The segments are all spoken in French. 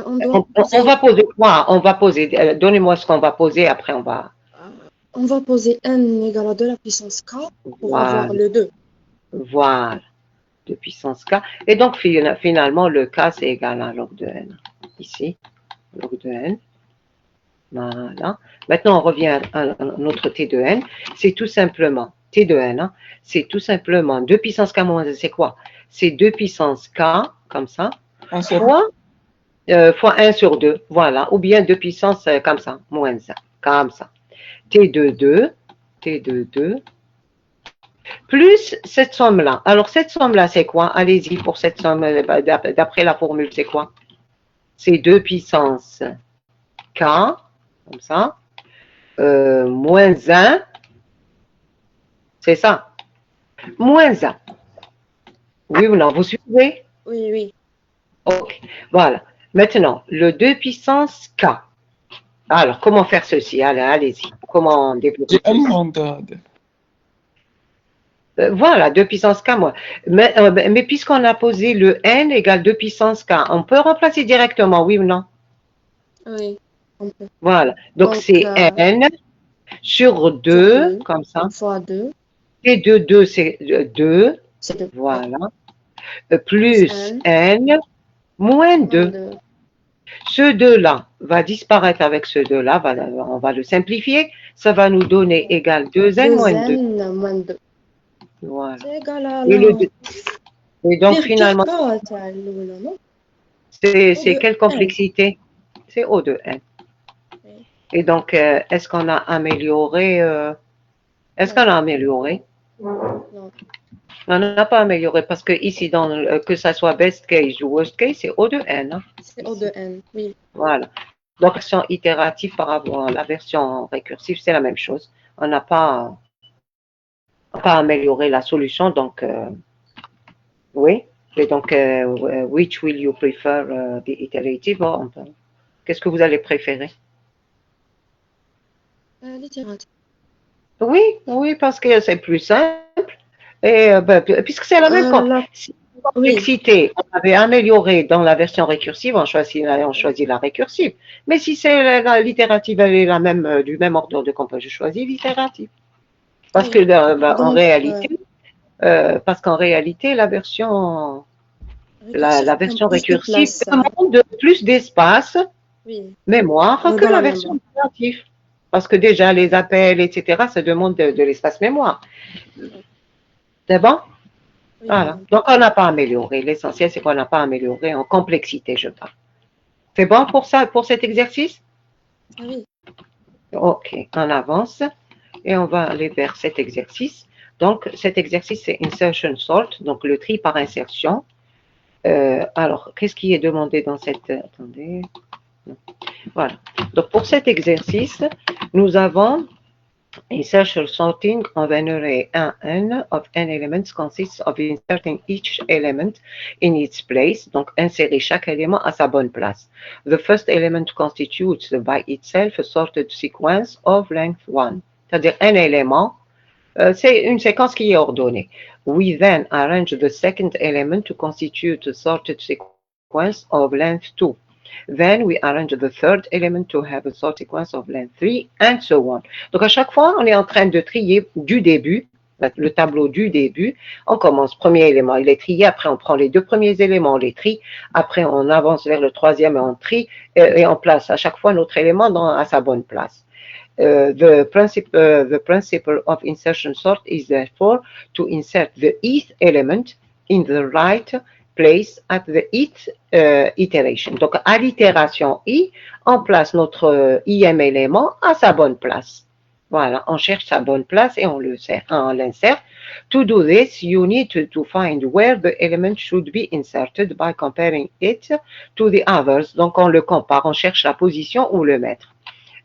on doit On poser, va poser quoi? On va poser, donnez-moi ce qu'on va poser, après on va. on va poser n égale à 2 la puissance k pour Voilà, avoir le 2. voilà, de puissance k. Et donc finalement, le k c'est égal à log de n. Ici, log de n. Voilà. Maintenant, on revient à notre t de n. C'est tout simplement, t de n, hein, c'est tout simplement 2 puissance k moins 1, c'est quoi? C'est 2 puissance k, comme ça, fois 1 sur 2, voilà. Ou bien 2 puissance comme ça, moins 1, comme ça. T de 2, T de 2, plus cette somme-là. Alors, cette somme-là, c'est quoi? Allez-y, pour cette somme, d'après la formule, c'est quoi? C'est 2 puissance k, comme ça, moins 1, c'est ça, moins 1. Oui ou non, vous suivez? Oui, oui. Ok, voilà. Maintenant, le 2 puissance k. Alors, comment faire ceci? Allez, allez-y. Comment développer N ceci? moins 2. Voilà, 2 puissance k moins. Mais puisqu'on a posé le n égale 2 puissance k, on peut remplacer directement, oui ou non? Oui, on peut. Voilà. Donc, Donc, c'est n sur sur 2, 2 comme ça. fois 2, T de 2, c'est 2. c'est 2. Voilà. Plus Plus n n moins moins 2. 2. Ce 2-là va disparaître avec ce 2-là. On va le simplifier. Ça va nous donner égal 2n moins 2. 2n moins 2. Voilà. C'est égal à Et, la et donc, vérité finalement, K تاع الأولى, non? O c'est de quelle n. complexité? C'est O de n. Oui. Et donc, est-ce qu'on a amélioré? Est-ce qu'on Non, a amélioré? non. On n'a pas amélioré parce que ici, que ça soit best case ou worst case, c'est O de n, hein, C'est O ici. de n, oui. Voilà. Donc, la version itérative par rapport à la version récursive, c'est la même chose. On n'a pas amélioré la solution. Donc, oui. Et donc, which will you prefer, the iterative? Qu'est-ce que vous allez préférer? L'itérative. Oui, oui, parce que c'est plus simple. Et puisque c'est la même Oui. complexité, on avait amélioré dans la version récursive, on choisit la récursive. Mais si c'est l'itérative, elle est la même, du même ordre de compagnie, je choisis l'itérative. Parce que Oui. Donc, parce qu'en réalité, la version récursif prend plus de récursive place. demande plus d'espace Oui. mémoire que Dans la la version mémoire. itérative. Parce que déjà, les appels, etc., ça demande de l'espace mémoire. Oui, C'est bon? oui, c'est Voilà. bon. Donc, on n'a pas amélioré. L'essentiel, c'est qu'on n'a pas amélioré en complexité, je parle. C'est bon pour ça, pour cet exercice? Ah oui. OK. On avance et on va aller vers cet exercice. Donc, cet exercice, c'est insertion sort, donc le tri par insertion. Alors, qu'est-ce qui est demandé dans cette... Attendez. Voilà. Donc, pour cet exercice, nous avons insertion sorting of an array n of n elements consists of inserting each element in its place. Donc, insérer chaque élément à sa bonne place. The first element constitutes by itself a sorted sequence of length 1. C'est-à-dire un élément, c'est une séquence qui est ordonnée. We then arrange the second element to constitute a sorted sequence of length 2. Then we arrange the third element to have a sort sequence of length 3, and so on. Donc, à chaque fois, on est en train de trier du début, le tableau du début. On commence, premier élément, il est trié, après on prend les deux premiers éléments, on les trie, après on avance vers le troisième et on trie, et on place à chaque fois notre élément à sa bonne place. The principle of insertion sort is therefore to insert the ith element in the right place at the ith iteration. Donc, à l'itération i, on place notre ième élément à sa bonne place. Voilà, on cherche sa bonne place et on l'insère. To do this, you need to find where the element should be inserted by comparing it to the others. Donc, on le compare, on cherche la position où le mettre.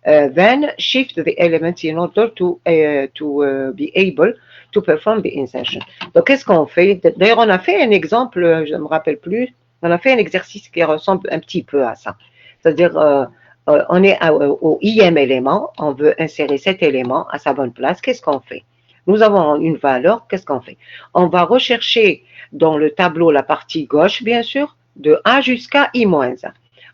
Then shift the elements in order to be able to perform the insertion. Donc, qu'est-ce qu'on fait? D'ailleurs, on a fait un exemple, je ne me rappelle plus, on a fait un exercice qui ressemble un petit peu à ça. C'est-à-dire, on est au ième élément, on veut insérer cet élément à sa bonne place. Qu'est-ce qu'on fait? Nous avons une valeur, qu'est-ce qu'on fait? On va rechercher dans le tableau la partie gauche, bien sûr, de A jusqu'à I-1.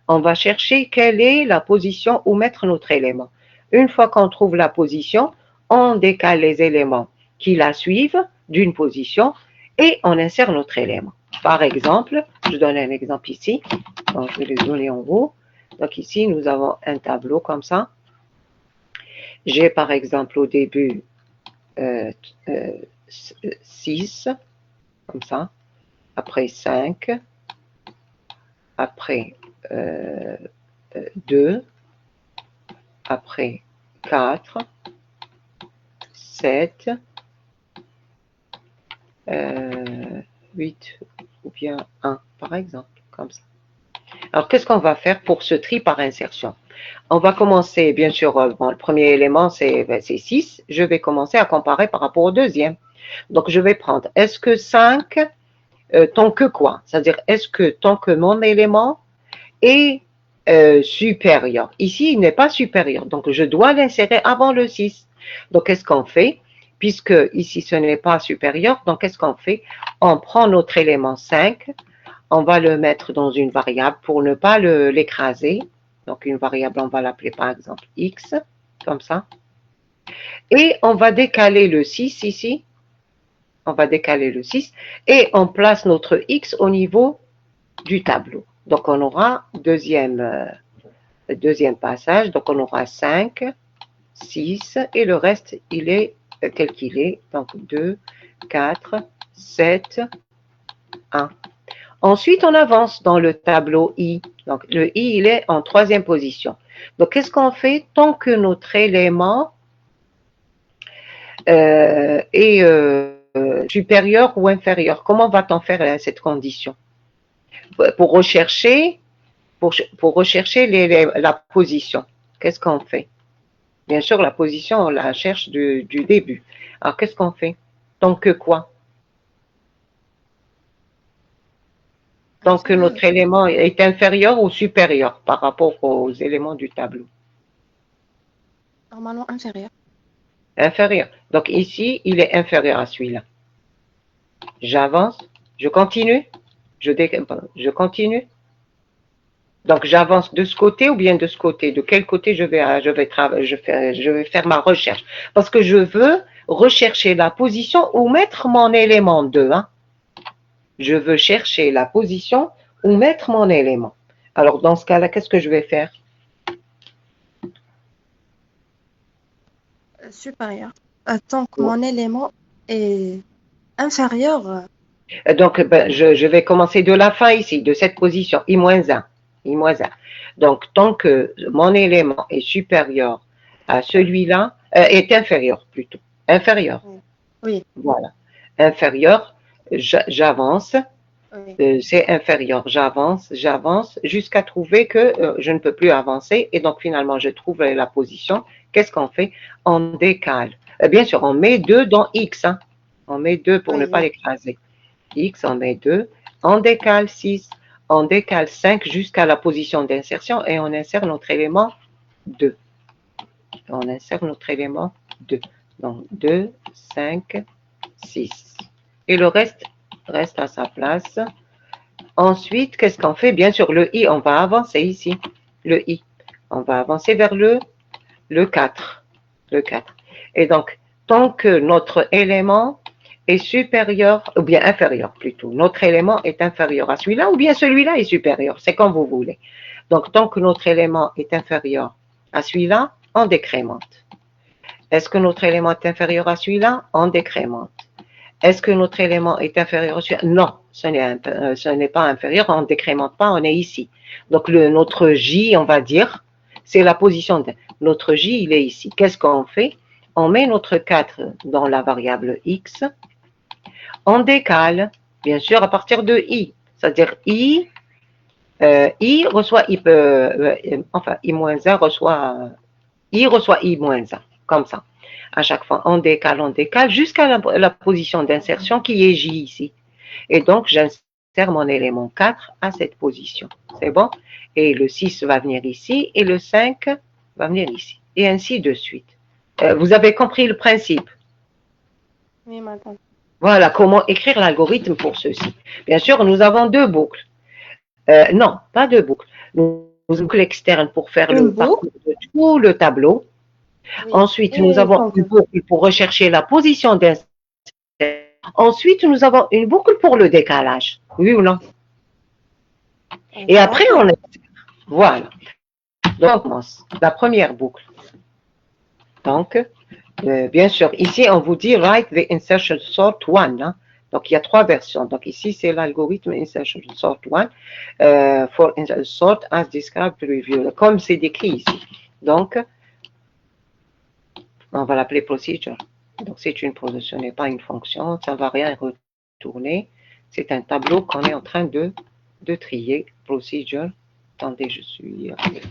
on va chercher quelle est la position où mettre notre élément. Une fois qu'on trouve la position, on décale les éléments qui la suivent d'une position et on insère notre élément. Par exemple, je donne un exemple ici. Donc, je vais les donner en haut. Donc ici, nous avons un tableau comme ça. J'ai par exemple au début 6, comme ça. Après 5. Après 2. Après 4. 7. 8 ou bien 1, par exemple, comme ça. Alors, qu'est-ce qu'on va faire pour ce tri par insertion? On va commencer, bien sûr, bon, le premier élément, c'est 6. Je vais commencer à comparer par rapport au deuxième. Donc, je vais prendre, est-ce que 5, tant que quoi? C'est-à-dire, est-ce que tant que mon élément est supérieur? Ici, il n'est pas supérieur, donc je dois l'insérer avant le 6. Donc, qu'est-ce qu'on fait? Puisque ici, ce n'est pas supérieur, donc qu'est-ce qu'on fait? On prend notre élément 5, on va le mettre dans une variable pour ne pas l'écraser. Donc, une variable, on va l'appeler par exemple x, comme ça. Et on va décaler le 6 ici. On va décaler le 6 et on place notre x au niveau du tableau. Donc, on aura deuxième passage. Donc, on aura 5, 6 et le reste, il est tel qu'il est. Donc, 2, 4, 7, 1. Ensuite, on avance dans le tableau I. Donc, le I, il est en troisième position. Donc, qu'est-ce qu'on fait? Tant que notre élément est supérieur ou inférieur, comment va-t-on faire cette condition? Pour rechercher, la position, qu'est-ce qu'on fait? Bien sûr, la position, on la cherche du début. Alors, qu'est-ce qu'on fait? Tant que quoi? Tant que notre élément est inférieur ou supérieur par rapport aux éléments du tableau? Normalement inférieur. Inférieur. Donc ici, il est inférieur à celui-là. J'avance, je continue, je continue. Donc j'avance de ce côté ou bien de ce côté? De quel côté je vais faire ma recherche? Parce que je veux rechercher la position où mettre mon élément 2. Hein. Je veux chercher la position où mettre mon élément. Alors dans ce cas-là, qu'est-ce que je vais faire? Supérieur. Tant que mon élément est inférieur. Donc, je vais commencer de la fin ici, de cette position, I-1. I-1. Donc, tant que mon élément est supérieur à celui-là, est inférieur plutôt. Inférieur. Oui. Voilà. Inférieur, j'avance. Oui. C'est inférieur. J'avance, jusqu'à trouver que je ne peux plus avancer. Et donc, finalement, je trouve la position. Qu'est-ce qu'on fait? On décale. Bien sûr, on met 2 dans X. Hein. On met 2 pour ne pas l'écraser. X, on met 2, on décale 6, on décale 5 jusqu'à la position d'insertion et on insère notre élément 2. On insère notre élément 2. Donc 2, 5, 6. Et le reste reste à sa place. Ensuite, qu'est-ce qu'on fait? Bien sûr, le I, on va avancer ici. Le I. On va avancer vers le 4. Le 4. Et donc, tant que notre élément est supérieur, ou bien inférieur plutôt. Notre élément est inférieur à celui-là, ou bien celui-là est supérieur. C'est comme vous voulez. Donc, tant que notre élément est inférieur à celui-là, on décrémente. Est-ce que notre élément est inférieur à celui-là? On décrémente. Est-ce que notre élément est inférieur à celui-là? Non, ce n'est pas inférieur, on ne décrémente pas, on est ici. Donc, notre J, on va dire, c'est la position de notre J, il est ici. Qu'est-ce qu'on fait? On met notre 4 dans la variable X, on décale, bien sûr, à partir de I. C'est-à-dire I reçoit I-1 reçoit I-1, comme ça. À chaque fois, on décale jusqu'à la position d'insertion qui est J ici. Et donc, j'insère mon élément 4 à cette position. C'est bon? Et le 6 va venir ici et le 5 va venir ici. Et ainsi de suite. Vous avez compris le principe? Oui, madame. Voilà comment écrire l'algorithme pour ceci. Bien sûr, nous avons deux boucles. Non, pas deux boucles. Nous boucle externe pour faire Une le boucle. parcours de tout le tableau. Oui. Ensuite, nous Et avons donc, une boucle pour rechercher la position d'insertion. Ensuite, nous avons une boucle pour le décalage. Oui ou non? Et après, on d'accord. est. Voilà. Donc, on commence. La première boucle. Donc, bien sûr, ici, on vous dit write the insertion sort one. Hein. Donc, il y a 3 versions. Donc, ici, c'est l'algorithme insertion sort one for sort as described preview. Comme c'est décrit ici. Donc, on va l'appeler procedure. Donc, c'est une procedure, ce n'est pas une fonction. Ça ne va rien retourner. C'est un tableau qu'on est en train de trier. Procedure. Attendez, je suis avec.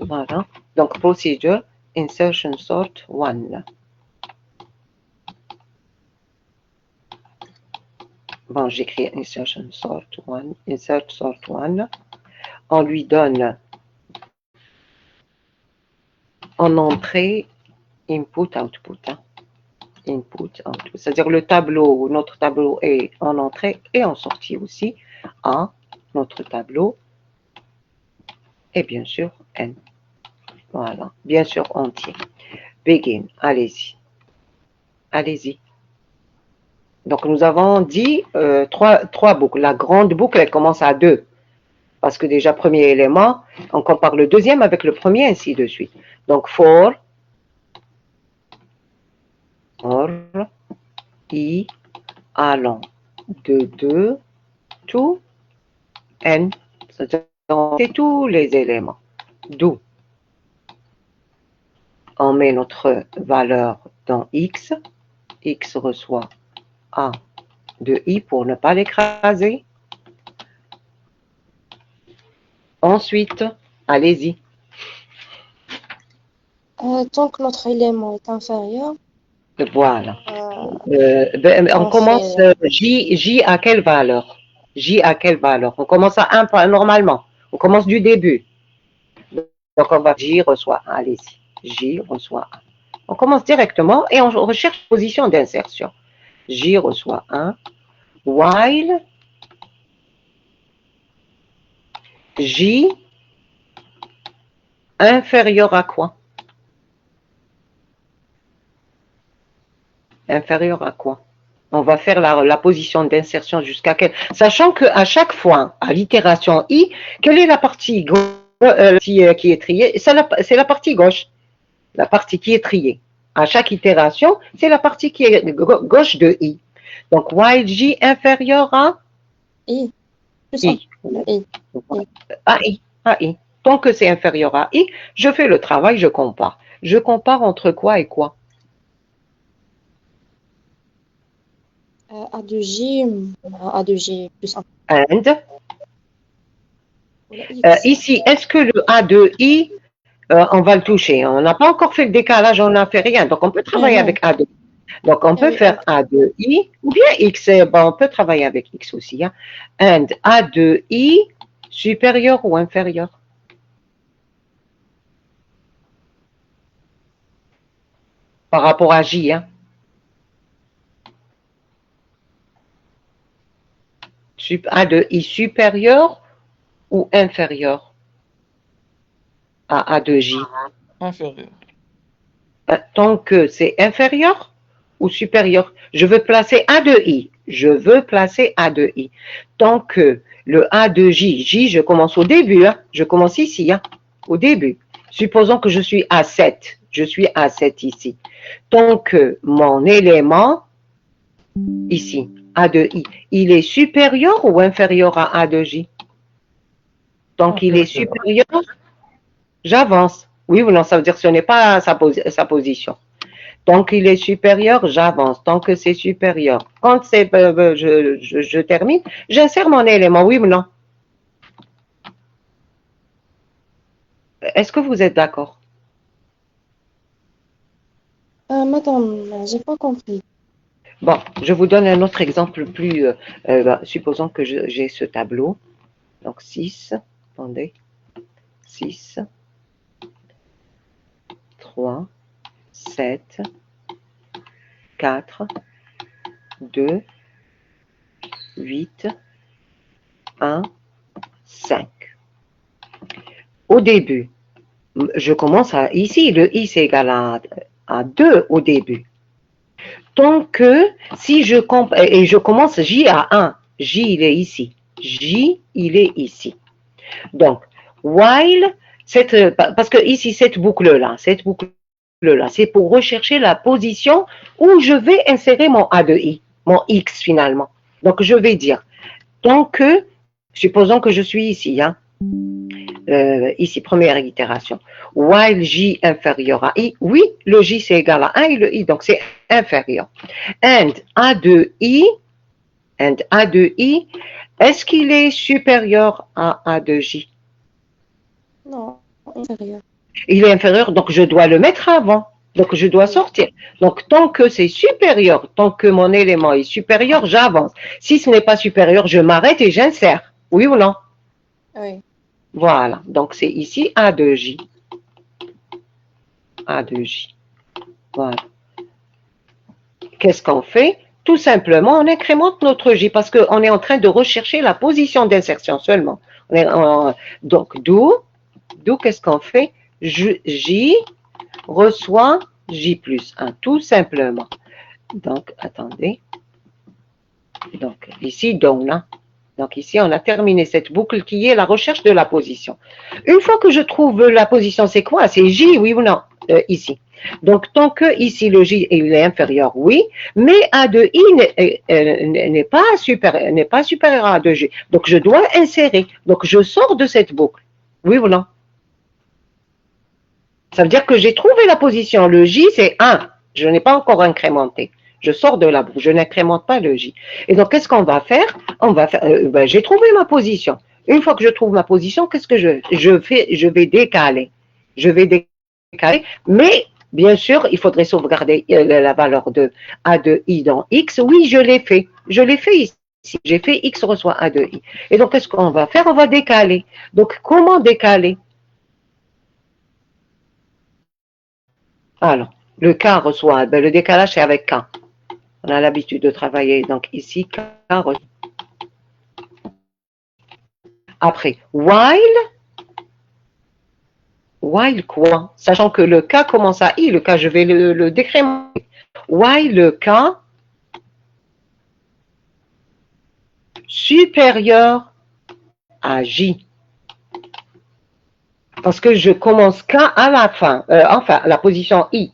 Voilà. Donc, procedure, insertion sort one. Bon, j'écris insertion sort one, insert sort one. On lui donne en entrée input, output. Hein. Input, output. C'est-à-dire le tableau, notre tableau est en entrée et en sortie aussi. A, notre tableau. Et bien sûr, N. Voilà. Bien sûr, entier. Begin. Allez-y. Allez-y. Donc, nous avons dit trois boucles. La grande boucle, elle commence à 2. Parce que déjà, premier élément, on compare le deuxième avec le premier, ainsi de suite. Donc, for, i, allant de 2, to, n. C'est-à-dire, c'est tous les éléments. D'où on met notre valeur dans x. X reçoit a de i pour ne pas l'écraser. Ensuite, allez-y. Tant que notre élément est inférieur, Voilà. On on commence fait J à quelle valeur? J à quelle valeur? On commence à 1 normalement. On commence du début. Donc on va J reçoit 1. Allez-y. J reçoit 1. On commence directement et on recherche position d'insertion. J reçoit 1. While J inférieur à quoi? Inférieur à quoi? On va faire la position d'insertion jusqu'à quelle? Sachant qu'à chaque fois, à l'itération I, quelle est la partie qui est triée? C'est la partie gauche. La partie qui est triée. À chaque itération, c'est la partie qui est gauche de I. Donc, while J inférieur à I. Plus I. I. À I. À I. Tant que c'est inférieur à I, je fais le travail, je compare. Je compare entre quoi et quoi? A de J, A de J plus 1. And. X. Ici, est-ce que le A de I, on va le toucher? On n'a pas encore fait le décalage, on n'a fait rien. Donc, on peut travailler avec A de I. Donc, on peut Oui, faire A de I ou bien X. Bon, on peut travailler avec X aussi. Hein. And A de I supérieur ou inférieur? Par rapport à J. Hein. A de I supérieur ou inférieur à A de J? Inférieur. Tant que c'est inférieur ou supérieur, je veux placer A de I. Je veux placer A de I. Tant que le A de J, J, je commence au début, hein, je commence ici, hein, au début. Supposons que je suis à 7. Je suis à 7 ici. Tant que mon élément, ici, A de I, il est supérieur ou inférieur à A de J? Tant qu'il est supérieur, j'avance. Oui ou non, ça veut dire que ce n'est pas sa position. Tant qu'il est supérieur, j'avance. Tant que c'est supérieur. Quand c'est, je termine, j'insère mon élément, oui ou non? Est-ce que vous êtes d'accord? Madame, j'ai pas compris. Bon, je vous donne un autre exemple plus. Supposons que j'ai ce tableau. Donc 6, attendez. 6, 3, 7, 4, 2, 8, 1, 5. Au début, je commence ici, le i c'est égal à 2 au début. Donc, si je commence J à 1, J il est ici, J il est ici. Donc, while, parce que ici, cette boucle-là, c'est pour rechercher la position où je vais insérer mon A de I, mon X finalement. Donc, je vais dire, tant que, supposons que je suis ici, hein, ici, première itération, while J inférieur à I, oui, le J c'est égal à 1 et le I, donc c'est inférieur. And A de I, est-ce qu'il est supérieur à A de J? Non, inférieur. Il est inférieur, donc je dois le mettre avant. Donc je dois sortir. Donc tant que c'est supérieur, tant que mon élément est supérieur, j'avance. Si ce n'est pas supérieur, je m'arrête et j'insère. Oui ou non? Oui. Voilà. Donc c'est ici A de J. A de J. Voilà. Qu'est-ce qu'on fait? Tout simplement, on incrémente notre J parce qu'on est en train de rechercher la position d'insertion seulement. Donc d'où qu'est-ce qu'on fait? J reçoit J plus 1, tout simplement. Donc, attendez. Donc, ici, là. Donc, ici, on a terminé cette boucle qui est la recherche de la position. Une fois que je trouve la position, c'est quoi? C'est J, oui ou non? Ici. Donc, tant que ici, le J il est inférieur, oui, mais A de I n'est pas supérieur à A de J. Donc, je dois insérer. Donc, je sors de cette boucle. Oui ou non? Ça veut dire que j'ai trouvé la position. Le J, c'est 1. Je n'ai pas encore incrémenté. Je sors de la boucle. Je n'incrémente pas le J. Et donc, qu'est-ce qu'on va faire? J'ai trouvé ma position. Une fois que je trouve ma position, qu'est-ce que je vais décaler. Je vais décaler. Mais, bien sûr, il faudrait sauvegarder la valeur de A de I dans X. Oui, je l'ai fait. Je l'ai fait ici. J'ai fait X reçoit A de I. Et donc, qu'est-ce qu'on va faire? On va décaler. Donc, comment décaler? Alors, le K reçoit, le décalage c'est avec K. On a l'habitude de travailler, donc ici, K reçoit. Après, while quoi? Sachant que le K commence à I, le K, je vais le décrémenter. While le K supérieur à J. Parce que je commence K à la fin, enfin, la position I.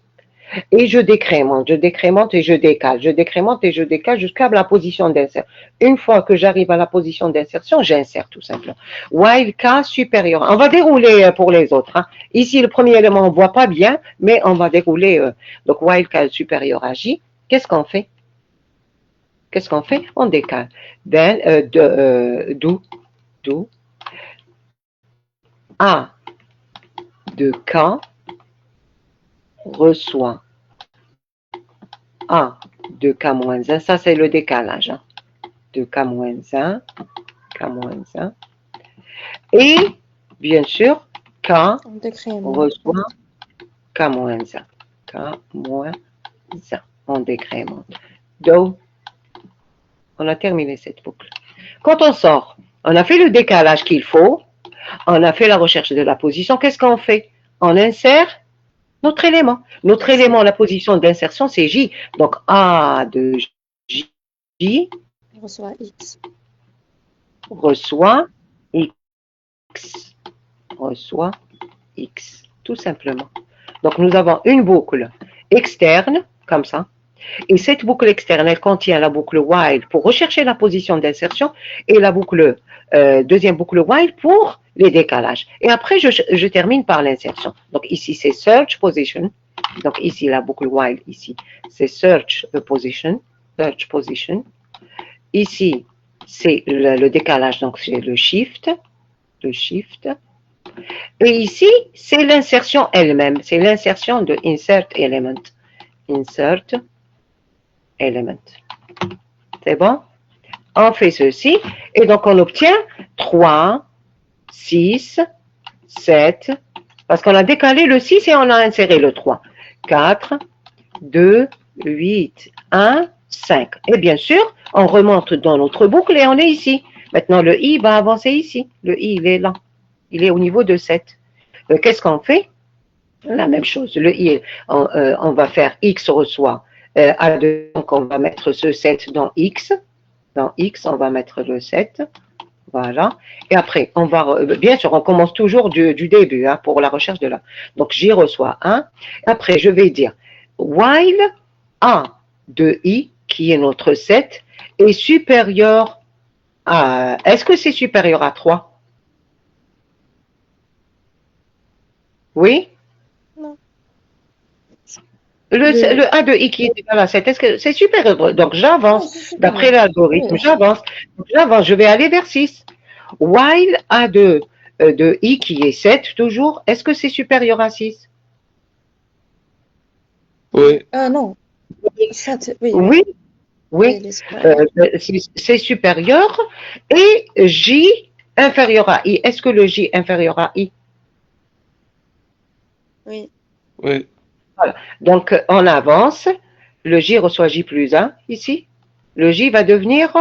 Et je décrémente et je décale, je décrémente et je décale jusqu'à la position d'insertion. Une fois que j'arrive à la position d'insertion, j'insère tout simplement. While K supérieur. On va dérouler pour les autres. Hein. Ici, le premier élément, on ne voit pas bien, mais on va dérouler. Donc, while K supérieur à J, qu'est-ce qu'on fait? Qu'est-ce qu'on fait? On décale. D'où A de K reçoit A de K-1, ça c'est le décalage, hein, de K-1, K-1, et bien sûr, K reçoit K-1, K-1, on décrémente. Donc, on a terminé cette boucle. Quand on sort, on a fait le décalage qu'il faut, on a fait la recherche de la position, qu'est-ce qu'on fait? On insère notre élément. Notre élément, la position d'insertion, c'est J. Donc, A de J reçoit X. Reçoit X. Reçoit X. Tout simplement. Donc, nous avons une boucle externe, comme ça. Et cette boucle externe, elle contient la boucle while pour rechercher la position d'insertion et la boucle, deuxième boucle while pour les décalages. Et après, je termine par l'insertion. Donc ici, c'est search position. Donc ici, la boucle while, ici, c'est search position. Search position. Ici, c'est le décalage, donc c'est le shift. Le shift. Et ici, c'est l'insertion elle-même. C'est l'insertion de insert element. Insert element. C'est bon? On fait ceci et donc on obtient 3, 6, 7, parce qu'on a décalé le 6 et on a inséré le 3. 4, 2, 8, 1, 5. Et bien sûr, on remonte dans notre boucle et on est ici. Maintenant, le I va avancer ici. Le I, il est là. Il est au niveau de 7. Qu'est-ce qu'on fait? La même chose. Le I, on va faire X reçoit A2. Donc, on va mettre ce 7 dans X. Dans X, on va mettre le 7. Voilà. Et après, on va, bien sûr, on commence toujours du début hein, pour la recherche de là. Donc, J reçoit 1. Après, je vais dire while A de I, qui est notre 7, est supérieur à. Est-ce que c'est supérieur à 3? Oui? Non. Le A de I qui est égal à 7, est-ce que c'est supérieur? Donc, Non, j'avance. c'est D'après supérieur. l'algorithme, Oui. j'avance. Donc, j'avance, je vais aller vers 6. While A de I qui est 7, toujours, est-ce que c'est supérieur à 6? Oui. Non. 7, oui, oui. Oui, Oui, oui, il est supérieur. c'est supérieur. Et J inférieur à I, est-ce que le J inférieur à I? Oui. Oui. Voilà. Donc, on avance. Le J reçoit J plus 1 ici. Le J va devenir.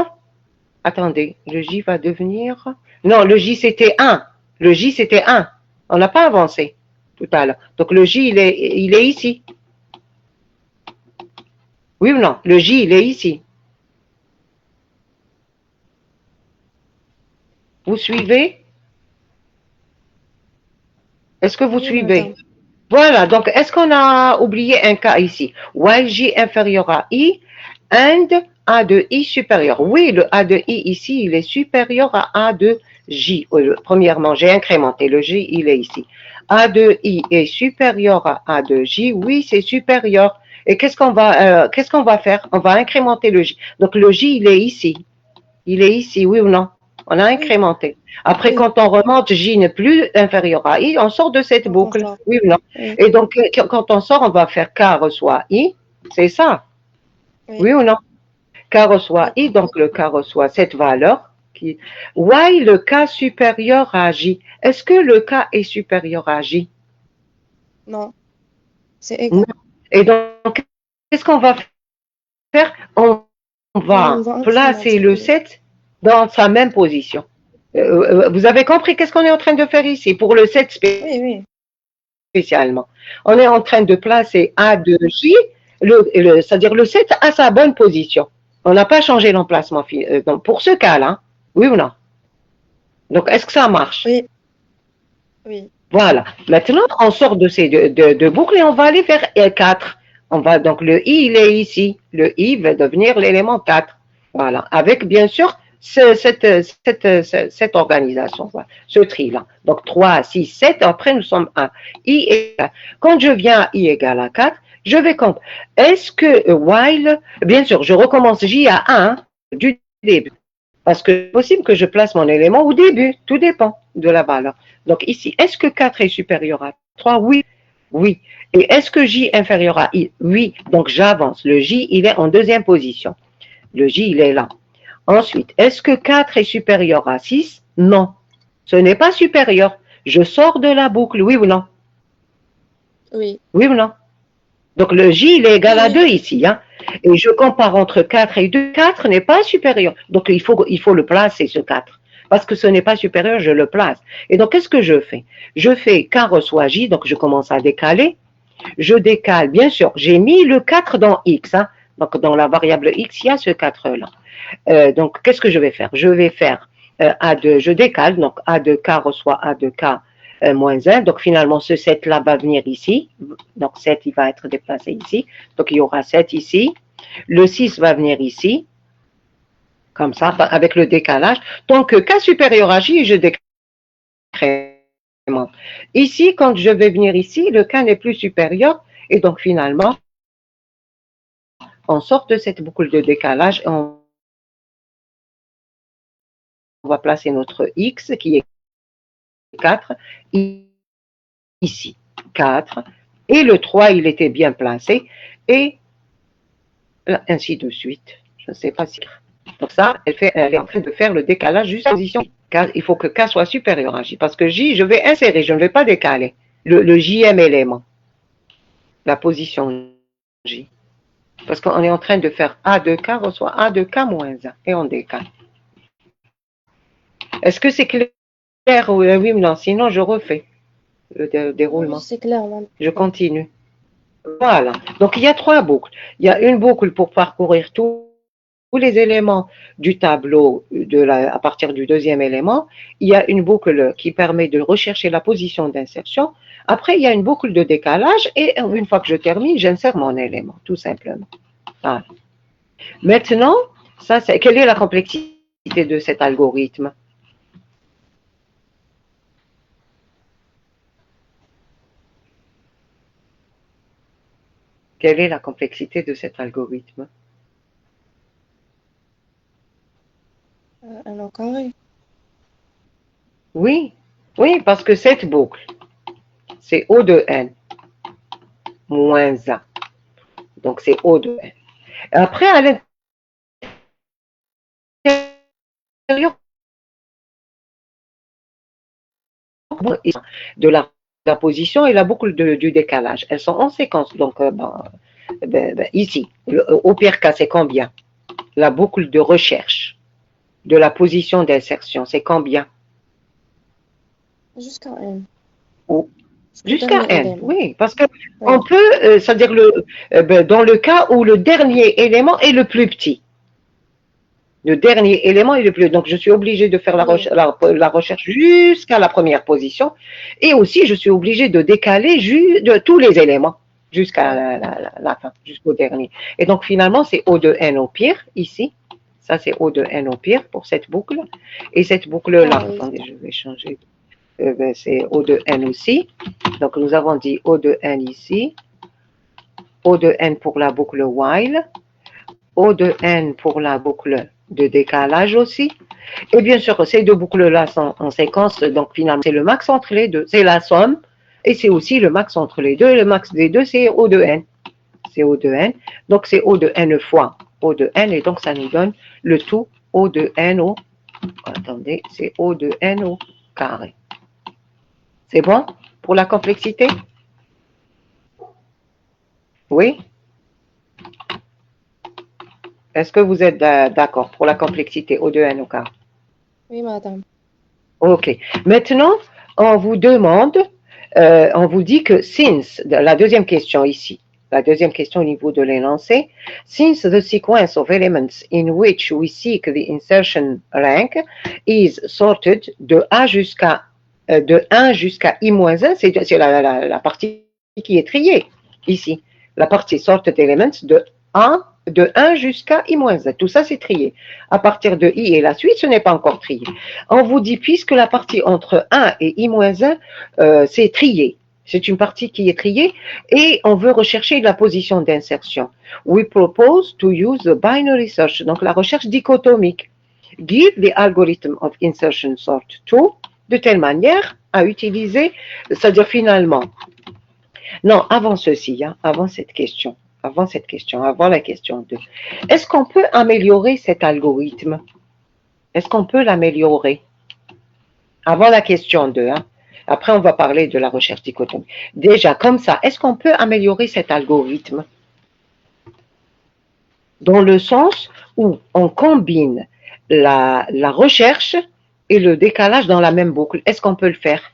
Attendez, le J va devenir. Non, le J c'était 1. Le J c'était 1. On n'a pas avancé tout à l'heure. Donc, le J, il est ici. Oui ou non? Le J, il est ici. Vous suivez? Est-ce que vous Oui, suivez? madame. Voilà, donc est-ce qu'on a oublié un cas ici? While J inférieur à I and A de I supérieur. Oui, le A de I ici, il est supérieur à A de J. Premièrement, j'ai incrémenté. Le J, il est ici. A de I est supérieur à A de J. Oui, c'est supérieur. Et qu'est-ce qu'on va faire? On va incrémenter le J. Donc le J, il est ici. Il est ici, oui ou non? On a Oui, incrémenté. Après, oui. quand on remonte, J n'est plus inférieur à I, on sort de cette Donc, on boucle, sort. oui ou non? Oui, Et donc, quand on sort, on va faire K reçoit I, c'est ça, oui, oui ou non? K reçoit oui. I, donc le K reçoit cette valeur. Qui... Y le K supérieur à J. Est-ce que le K est supérieur à J? Non, c'est Non. égal. Et donc, qu'est-ce qu'on va faire? On On va va placer incrémenter. le Oui, 7 dans sa même position. Vous avez compris qu'est-ce qu'on est en train de faire ici pour le 7 oui, oui. spécialement. On est en train de placer A de J, c'est-à-dire le 7 à sa bonne position. On n'a pas changé l'emplacement donc pour ce cas-là, oui ou non? Donc, est-ce que ça marche? Oui, oui. Voilà. Maintenant, on sort de ces deux boucles et on va aller vers 4. On va, donc, le I, il est ici. Le I va devenir l'élément 4. Voilà. Avec, bien sûr, cette organisation, voilà, ce tri-là. Donc, 3, 6, 7. Après, nous sommes 1. I égale 4. Quand je viens à I égale à 4, je vais compter. Est-ce que while, bien sûr, je recommence J à 1 du début. Parce que c'est possible que je place mon élément au début. Tout dépend de la valeur. Donc ici, est-ce que 4 est supérieur à 3? Oui. Oui. Et est-ce que J est inférieur à I? Oui. Donc j'avance. Le J, il est en deuxième position. Le J, il est là. Ensuite, est-ce que 4 est supérieur à 6? Non. Ce n'est pas supérieur. Je sors de la boucle. Oui ou non? Oui, Oui ou non? Donc le J, il est égal oui, à oui. 2 ici. Hein? Et je compare entre 4 et 2. 4 n'est pas supérieur. Donc il faut le placer, ce 4. Parce que ce n'est pas supérieur, je le place. Et donc qu'est-ce que je fais? Je fais K reçoit J, donc je commence à décaler. Je décale, bien sûr, j'ai mis le 4 dans X. Hein? Donc dans la variable X, il y a ce 4-là. Donc qu'est-ce que je vais faire? Je vais faire A de, je décale, donc A de K reçoit A de K moins 1. Donc finalement, ce 7-là va venir ici. Donc 7, il va être déplacé ici. Donc il y aura 7 ici. Le 6 va venir ici, comme ça, avec le décalage. Donc K supérieur à J, je décrémente. Ici, quand je vais venir ici, le K n'est plus supérieur. Et donc finalement, on sort de cette boucle de décalage et on va placer notre X qui est 4 ici. 4. Et le 3, il était bien placé. Et ainsi de suite. Je ne sais pas si. Donc ça, elle est en train de faire le décalage juste en position. Car il faut que K soit supérieur à J. Parce que J, je vais insérer, je ne vais pas décaler. Le JM élément. La position J. Parce qu'on est en train de faire A de K reçoit A de K moins 1. Et on décale. Est-ce que c'est clair? Oui ou non? Sinon, je refais le déroulement. Oui, c'est clair, maman. Je continue. Voilà. Donc, il y a 3 boucles. Il y a une boucle pour parcourir tous les éléments du tableau à partir du deuxième élément. Il y a une boucle qui permet de rechercher la position d'insertion. Après, il y a une boucle de décalage et une fois que je termine, j'insère mon élément, tout simplement. Voilà. Maintenant, quelle est la complexité de cet algorithme? Quelle est la complexité de cet algorithme? Un au carré. Oui, oui, parce que cette boucle, c'est O de n moins 1. Donc, c'est O de n. Après, à l'intérieur de la position et la boucle du décalage. Elles sont en séquence. Donc, ici, au pire cas, c'est combien? La boucle de recherche de la position d'insertion, c'est combien? Jusqu'à N. Jusqu'au Jusqu'à dernier n, élément. oui, parce que Oui. on peut, c'est-à-dire dans le cas où le dernier élément est le plus petit. Le dernier élément est le plus. Donc, je suis obligée de faire Oui. la recherche jusqu'à la première position. Et aussi, je suis obligée de décaler de tous les éléments jusqu'à Oui. la fin, jusqu'au dernier. Et donc, finalement, c'est O de n au pire, ici. Ça, c'est O de n au pire pour cette boucle. Et cette boucle-là, Ah oui. attendez, je vais changer. C'est O de n aussi. Donc, nous avons dit O de n ici. O de n pour la boucle while. O de n pour la boucle de décalage aussi. Et bien sûr, ces deux boucles-là sont en séquence, donc finalement, c'est le max entre les deux. C'est la somme, et c'est aussi le max entre les deux. Le max des deux, c'est O de n. C'est O de n. Donc, c'est O de n fois O de n, et donc ça nous donne le tout O de n au... Attendez, c'est O de n au carré. C'est bon pour la complexité? Oui? Est-ce que vous êtes d'accord pour la complexité O de n au carré? Oui, madame. Ok. Maintenant, on vous demande, on vous dit que since, la deuxième question ici, la deuxième question au niveau de l'énoncé, since the sequence of elements in which we seek the insertion rank is sorted de A jusqu'à de 1 jusqu'à I-1, c'est la partie qui est triée ici. La partie sorted elements de 1 jusqu'à I-1. Tout ça, c'est trié. À partir de I et la suite, ce n'est pas encore trié. On vous dit, puisque la partie entre 1 et I-1, c'est trié. C'est une partie qui est triée et on veut rechercher la position d'insertion. We propose to use the binary search, donc la recherche dichotomique. Give the algorithm of insertion sort to, de telle manière à utiliser, c'est-à-dire finalement. Non, avant ceci, hein, avant la question 2. Est-ce qu'on peut améliorer cet algorithme? Est-ce qu'on peut l'améliorer? Avant la question 2, hein. Après, on va parler de la recherche dichotomique. Déjà, comme ça, est-ce qu'on peut améliorer cet algorithme? Dans le sens où on combine la recherche et le décalage dans la même boucle. Est-ce qu'on peut le faire?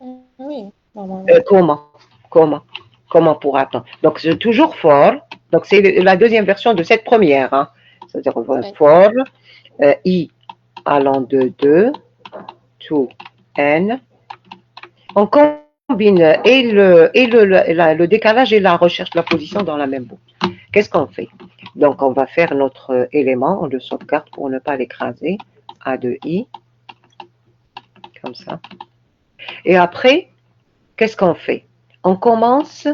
Oui, normalement. Comment? Comment? Comment pourra-t-on? Donc, c'est toujours for. Donc, c'est la deuxième version de cette première. Hein. C'est-à-dire Oui. for i allant de 2 to n. On combine le décalage et la recherche de la position dans la même boucle. Qu'est-ce qu'on fait? Donc, on va faire notre élément, on le sauvegarde pour ne pas l'écraser. A de i, comme ça. Et après, qu'est-ce qu'on fait? On commence,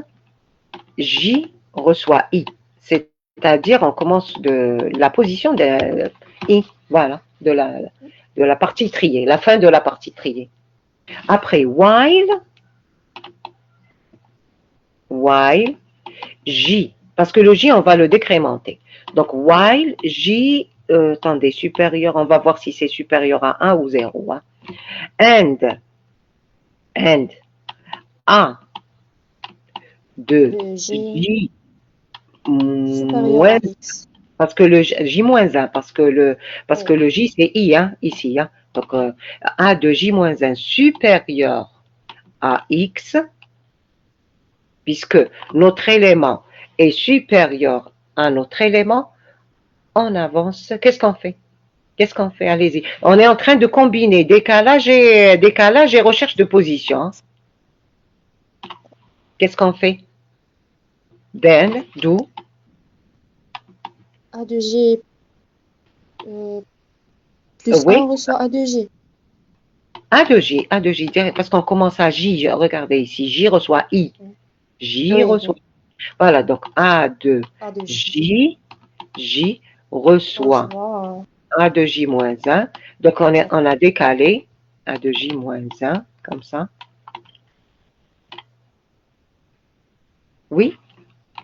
J reçoit I. C'est-à-dire, on commence de la position de I, voilà, de la partie triée, la fin de la partie triée. Après, while, J, parce que le J, on va le décrémenter. Donc, while J, attendez, supérieur, on va voir si c'est supérieur à 1 ou 0. Hein. And A de De G J supérieur moins à X. Parce que le J-1, parce que Oui. le J, c'est I, hein, ici. Hein. Donc, A de J-1 supérieur à X, puisque notre élément est supérieur à notre élément, on avance. Qu'est-ce qu'on fait? Qu'est-ce qu'on fait? Allez-y. On est en train de combiner décalage et recherche de position. Hein. Qu'est-ce qu'on fait? Then, do. A de G plus Oui, 1 reçoit A de G. A de J, parce qu'on commence à J. Regardez ici, J reçoit I. J Oui, reçoit. oui. Voilà, donc A de A de J J, J reçoit reçoit A de J moins 1. Donc, on a décalé A de J moins 1, comme ça. Oui.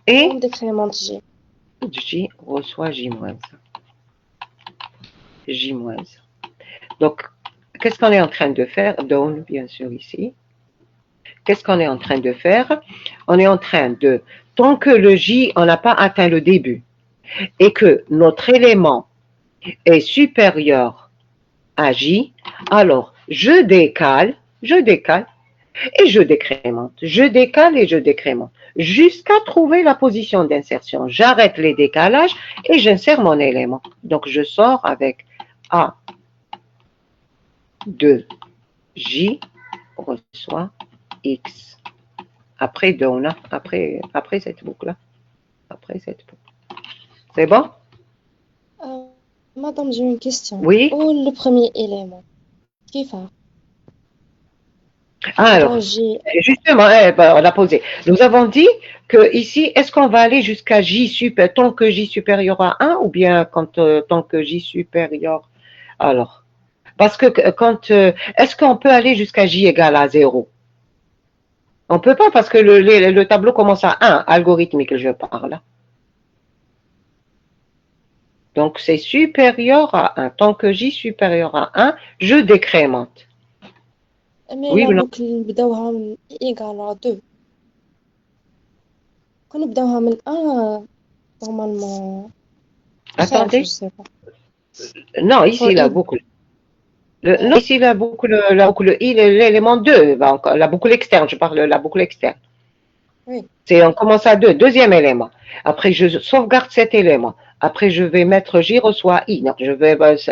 et Et on décrémente G. J reçoit J moins 1. J moins 1. Donc, qu'est-ce qu'on est en train de faire? Down, bien sûr, ici. Qu'est-ce qu'on est en train de faire? On est en train de, tant que le J, on n'a pas atteint le début, et que notre élément est supérieur à J, alors je décale et je décrémente. Je décale et je décrémente jusqu'à trouver la position d'insertion. J'arrête les décalages et j'insère mon élément. Donc je sors avec A de J reçoit X. Après donne, après cette boucle-là. Après cette boucle. C'est bon? Madame, j'ai une question. Oui? Où le premier élément? Qui fait? Alors, Dans G. justement, on a posé. Nous avons dit que ici, est-ce qu'on va aller jusqu'à J supérieur, tant que J supérieur à 1 ou bien tant que J supérieur. Alors, parce que est-ce qu'on peut aller jusqu'à J égale à 0? On ne peut pas parce que le tableau commence à 1, algorithmique, je parle. Donc, c'est supérieur à 1. Tant que J supérieur à 1, je décrémente. Mais Oui la ou non? boucle نبداوها من égale à 2. Quand نبداوها من 1, normalement, bref, je Attendez. sais pas. Non, For ici, la in. boucle. Non, ici, la boucle I, l'élément 2, la boucle externe, je parle de la boucle externe. Oui, On commence à 2, deuxième élément. Après, je sauvegarde cet élément. Après, je vais mettre J reçoit I. Non,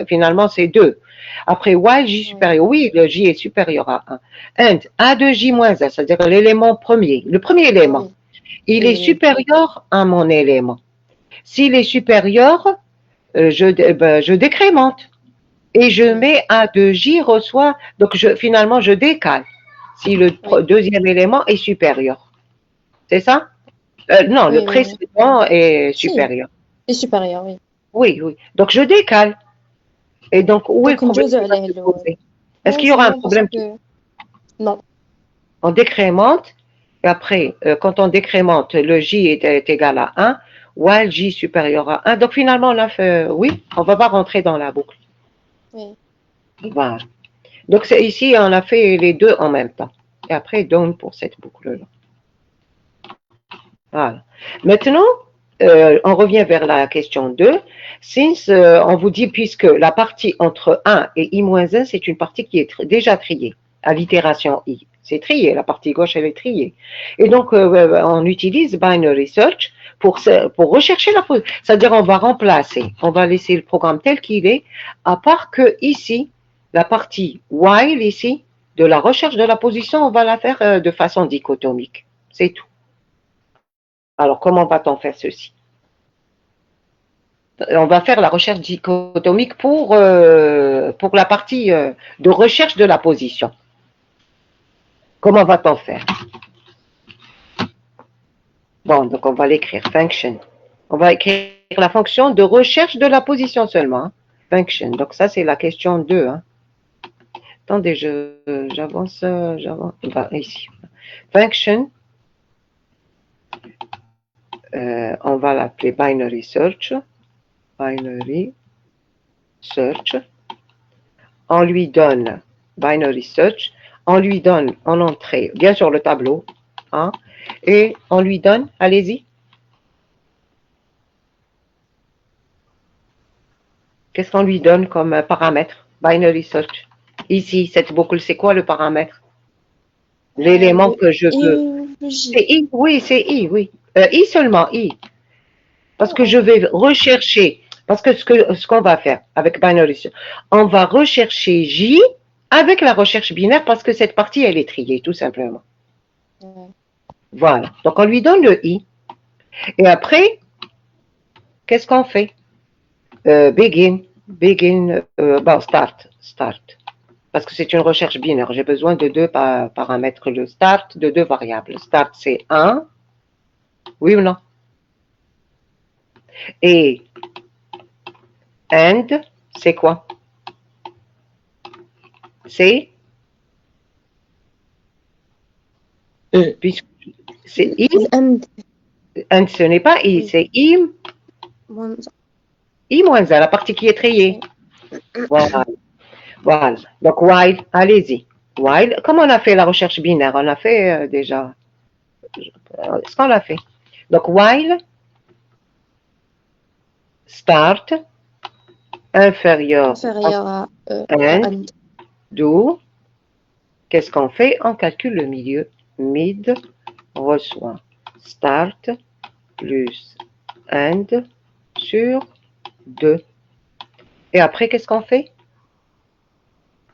finalement, c'est 2. Après, Y, J oui, supérieur. Oui, le J est supérieur à 1. And, A de J moins 1, c'est-à-dire l'élément premier. Le premier élément, oui, il est oui, oui. supérieur à mon élément. S'il est supérieur, je décrémente. Et je Oui, mets A de J reçoit, donc finalement je décale si le oui, deuxième élément est supérieur. C'est ça? Non, le oui, oui, oui. précédent est Si, supérieur. c'est supérieur, oui. Oui, oui. Donc je décale. Et donc où est le Donc, problème نجوزو qui va عليه se poser? Est-ce Non, qu'il y c'est aura un non parce problème que... Non, on décrémente et après, quand on décrémente, le J est égal à 1, while J supérieur à 1. Donc finalement, on a fait, oui, on ne va pas rentrer dans la boucle. oui. Voilà. Donc ici, on a fait les deux en même temps. Et après, donne pour cette boucle-là. Voilà. Maintenant, on revient vers la question 2. Since, on vous dit, puisque la partie entre 1 et I-1, c'est une partie qui est déjà triée à l'itération I. C'est trié, la partie gauche, elle est triée. Et donc, on utilise binary search pour rechercher la position. C'est-à-dire, on va remplacer, on va laisser le programme tel qu'il est, à part que ici, la partie while, ici, de la recherche de la position, on va la faire de façon dichotomique. C'est tout. Alors, comment va-t-on faire ceci? On va faire la recherche dichotomique pour la partie de recherche de la position. Comment va-t-on faire? Bon, donc on va l'écrire, function. On va écrire la fonction de recherche de la position seulement. Hein. Function. Donc ça, c'est la question 2. Hein. Attendez, j'avance, ici. Function, on va l'appeler binary search. Binary search. On lui donne binary search, on lui donne en entrée, bien sûr le tableau, hein, et on lui donne, allez-y. Qu'est-ce qu'on lui donne comme paramètre? Binary search. Ici, cette boucle, c'est quoi le paramètre? L'élément Le que je I veux. ou le J? C'est I, oui, c'est I, oui. I seulement, I. Parce que je vais rechercher, parce que ce qu'on va faire avec binary search, on va rechercher J avec la recherche binaire parce que cette partie, elle est triée, tout simplement. Voilà. Donc, on lui donne le I. Et après, qu'est-ce qu'on fait? Begin, start. Parce que c'est une recherche binaire. J'ai besoin de deux paramètres. Le start de deux variables. Start, c'est 1. Oui ou non? Et end, c'est quoi? C'est puisque c'est I. And. End, ce n'est pas I, c'est I moins 1, la partie qui est triée. Voilà. Voilà. Donc, while, allez-y. While, comme on a fait la recherche binaire, on a fait déjà ce qu'on a fait. Donc, while, start, inférieur Inférieur à end, do, qu'est-ce qu'on fait? On calcule le milieu. Mid reçoit start plus end sur 2. Et après, qu'est-ce qu'on fait?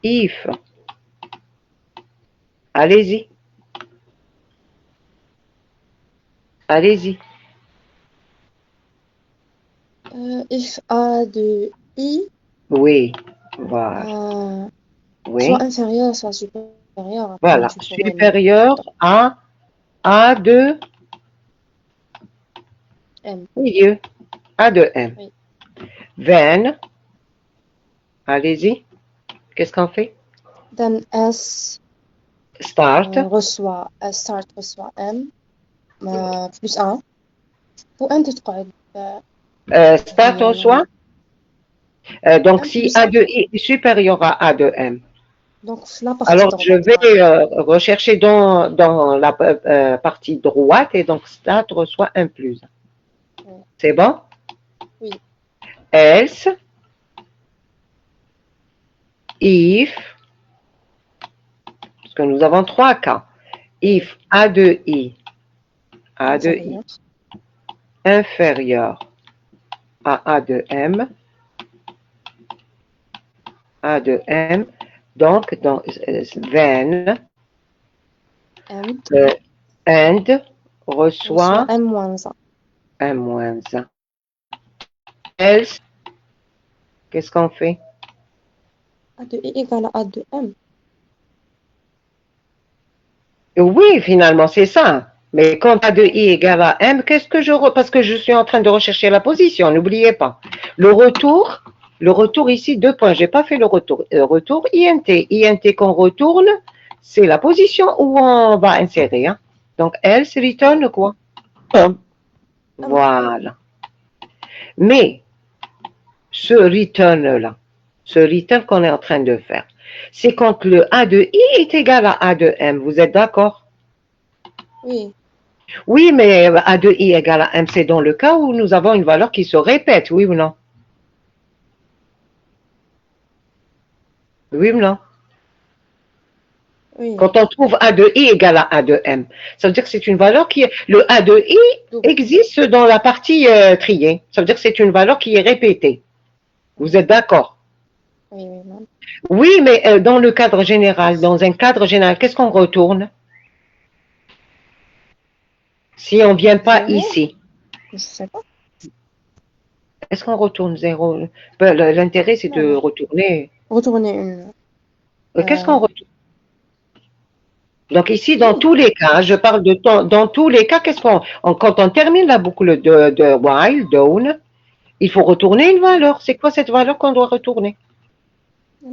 If. Allez-y. Allez-y. If A de I. Oui. Voilà. Oui. Soit inférieur, soit supérieur. Voilà. Supérieur à A de M. Milieu. A de M. Oui. Then. Allez-y. Qu'est-ce qu'on fait? Then S. Start. Start reçoit M. Plus 1. وأنت تقعد Start reçoit. Donc, si A de I est supérieur à A de M, donc, la partie alors droite, je vais rechercher dans la partie droite et donc start reçoit 1 plus. C'est bon? Oui. Else, if, parce que nous avons 3 cas. If A de I inférieur à A de M, A de M, donc dans then, end reçoit M moins 1. M moins 1. Else, qu'est-ce qu'on fait? A de I égale à A de M. Oui, finalement, c'est ça. Mais quand A de I égale à M, qu'est-ce que parce que je suis en train de rechercher la position, n'oubliez pas. Le retour ici, 2 points. J'ai pas fait le retour. Retour INT. INT qu'on retourne, c'est la position où on va insérer. Hein. Donc, else return quoi? Voilà. Mais, ce return-là, ce return qu'on est en train de faire, c'est quand le A de I est égal à A de M. Vous êtes d'accord? Oui. Oui, mais A de I égale à M, c'est dans le cas où nous avons une valeur qui se répète, oui ou non? Oui ou non? Oui. Quand on trouve A de I égale à A de M, ça veut dire que c'est une valeur qui est... Le A de I existe dans la partie triée. Ça veut dire que c'est une valeur qui est répétée. Vous êtes d'accord? Oui, oui, oui, mais dans le cadre général, dans un cadre général, qu'est-ce qu'on retourne? Si on ne vient pas 0. ici. Je ne sais pas. Est-ce qu'on retourne 0? L'intérêt, c'est de retourner. Retourner une. Qu'est-ce qu'on retourne? Donc ici, dans tous les cas, je parle de temps, dans tous les cas, quand on termine la boucle de while, down, il faut retourner une valeur. C'est quoi cette valeur qu'on doit retourner?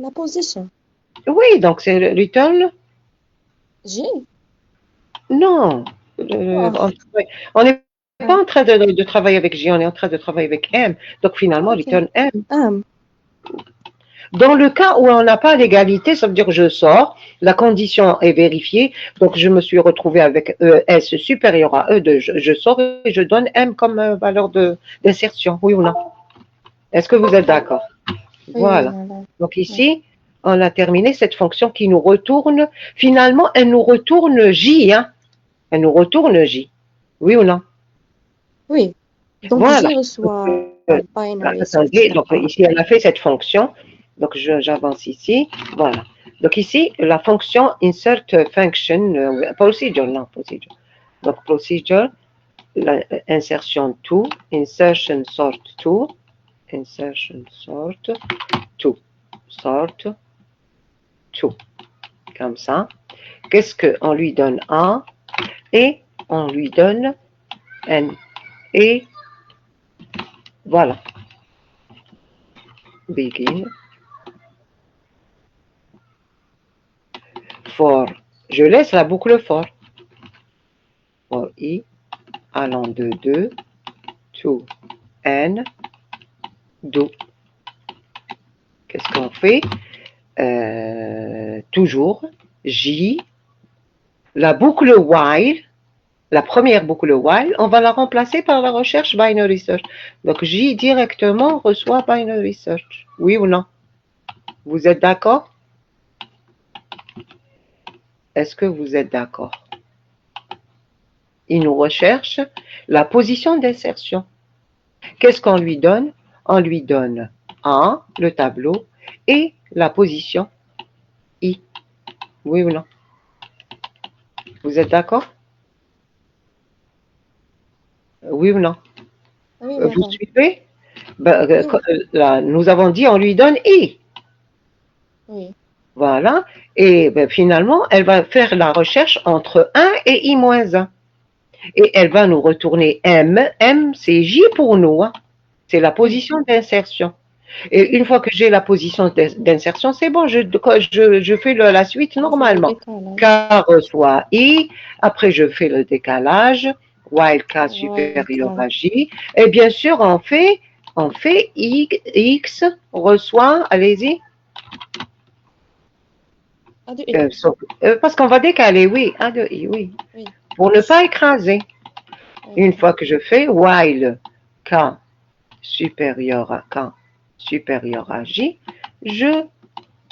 La position. Oui, donc c'est le return. J. Non. On n'est pas en train de travailler avec J, on est en train de travailler avec M. Donc finalement, return M. Dans le cas où on n'a pas l'égalité, ça veut dire que je sors, la condition est vérifiée, donc je me suis retrouvé avec S supérieur à E, je sors et je donne M comme valeur d'insertion, oui ou non? Est-ce que vous êtes d'accord? Voilà. madame. Donc ici, on a terminé cette fonction qui nous retourne, finalement, elle nous retourne J, hein. Elle nous retourne J. Oui ou non? Oui. Donc, Voilà. J reçoit binary search, Attendez, donc d'accord. ici, elle a fait cette fonction. Donc, j'avance ici. Voilà. Donc ici, la fonction insert function, procedure, non, procedure. Donc, procedure, insertion to, insertion sort to, insertion sort to, sort to. Comme ça. Qu'est-ce qu'on lui donne A et on lui donne N. Et voilà. Begin. For. Je laisse la boucle for. For I allant de 2 to N do. Qu'est-ce qu'on fait? Toujours J. La boucle while, la première boucle while, on va la remplacer par la recherche binary search. Donc J directement reçoit binary search. Oui ou non? Vous êtes d'accord? Est-ce que vous êtes d'accord? Il nous recherche la position d'insertion. Qu'est-ce qu'on lui donne? On lui donne A, le tableau, et la position I. Oui ou non? Vous êtes d'accord? Oui ou non? Oui, Vous madame. suivez? Ben, Oui, là, nous avons dit on lui donne I. oui. Voilà. Et ben, finalement, elle va faire la recherche entre 1 et I-1. Et elle va nous retourner M. M, c'est J pour nous, hein. C'est la position d'insertion. Et une fois que j'ai la position d'insertion, c'est bon, je fais la suite On fait le normalement. K décalage. reçoit I, après je fais le décalage, while K Ouais, supérieur à J, et bien sûr on fait X reçoit, allez-y, A de I. parce qu'on va décaler, oui, A de I, oui, Oui, pour ne pas écraser. oui, Une madame. fois que je fais while K supérieur à J, je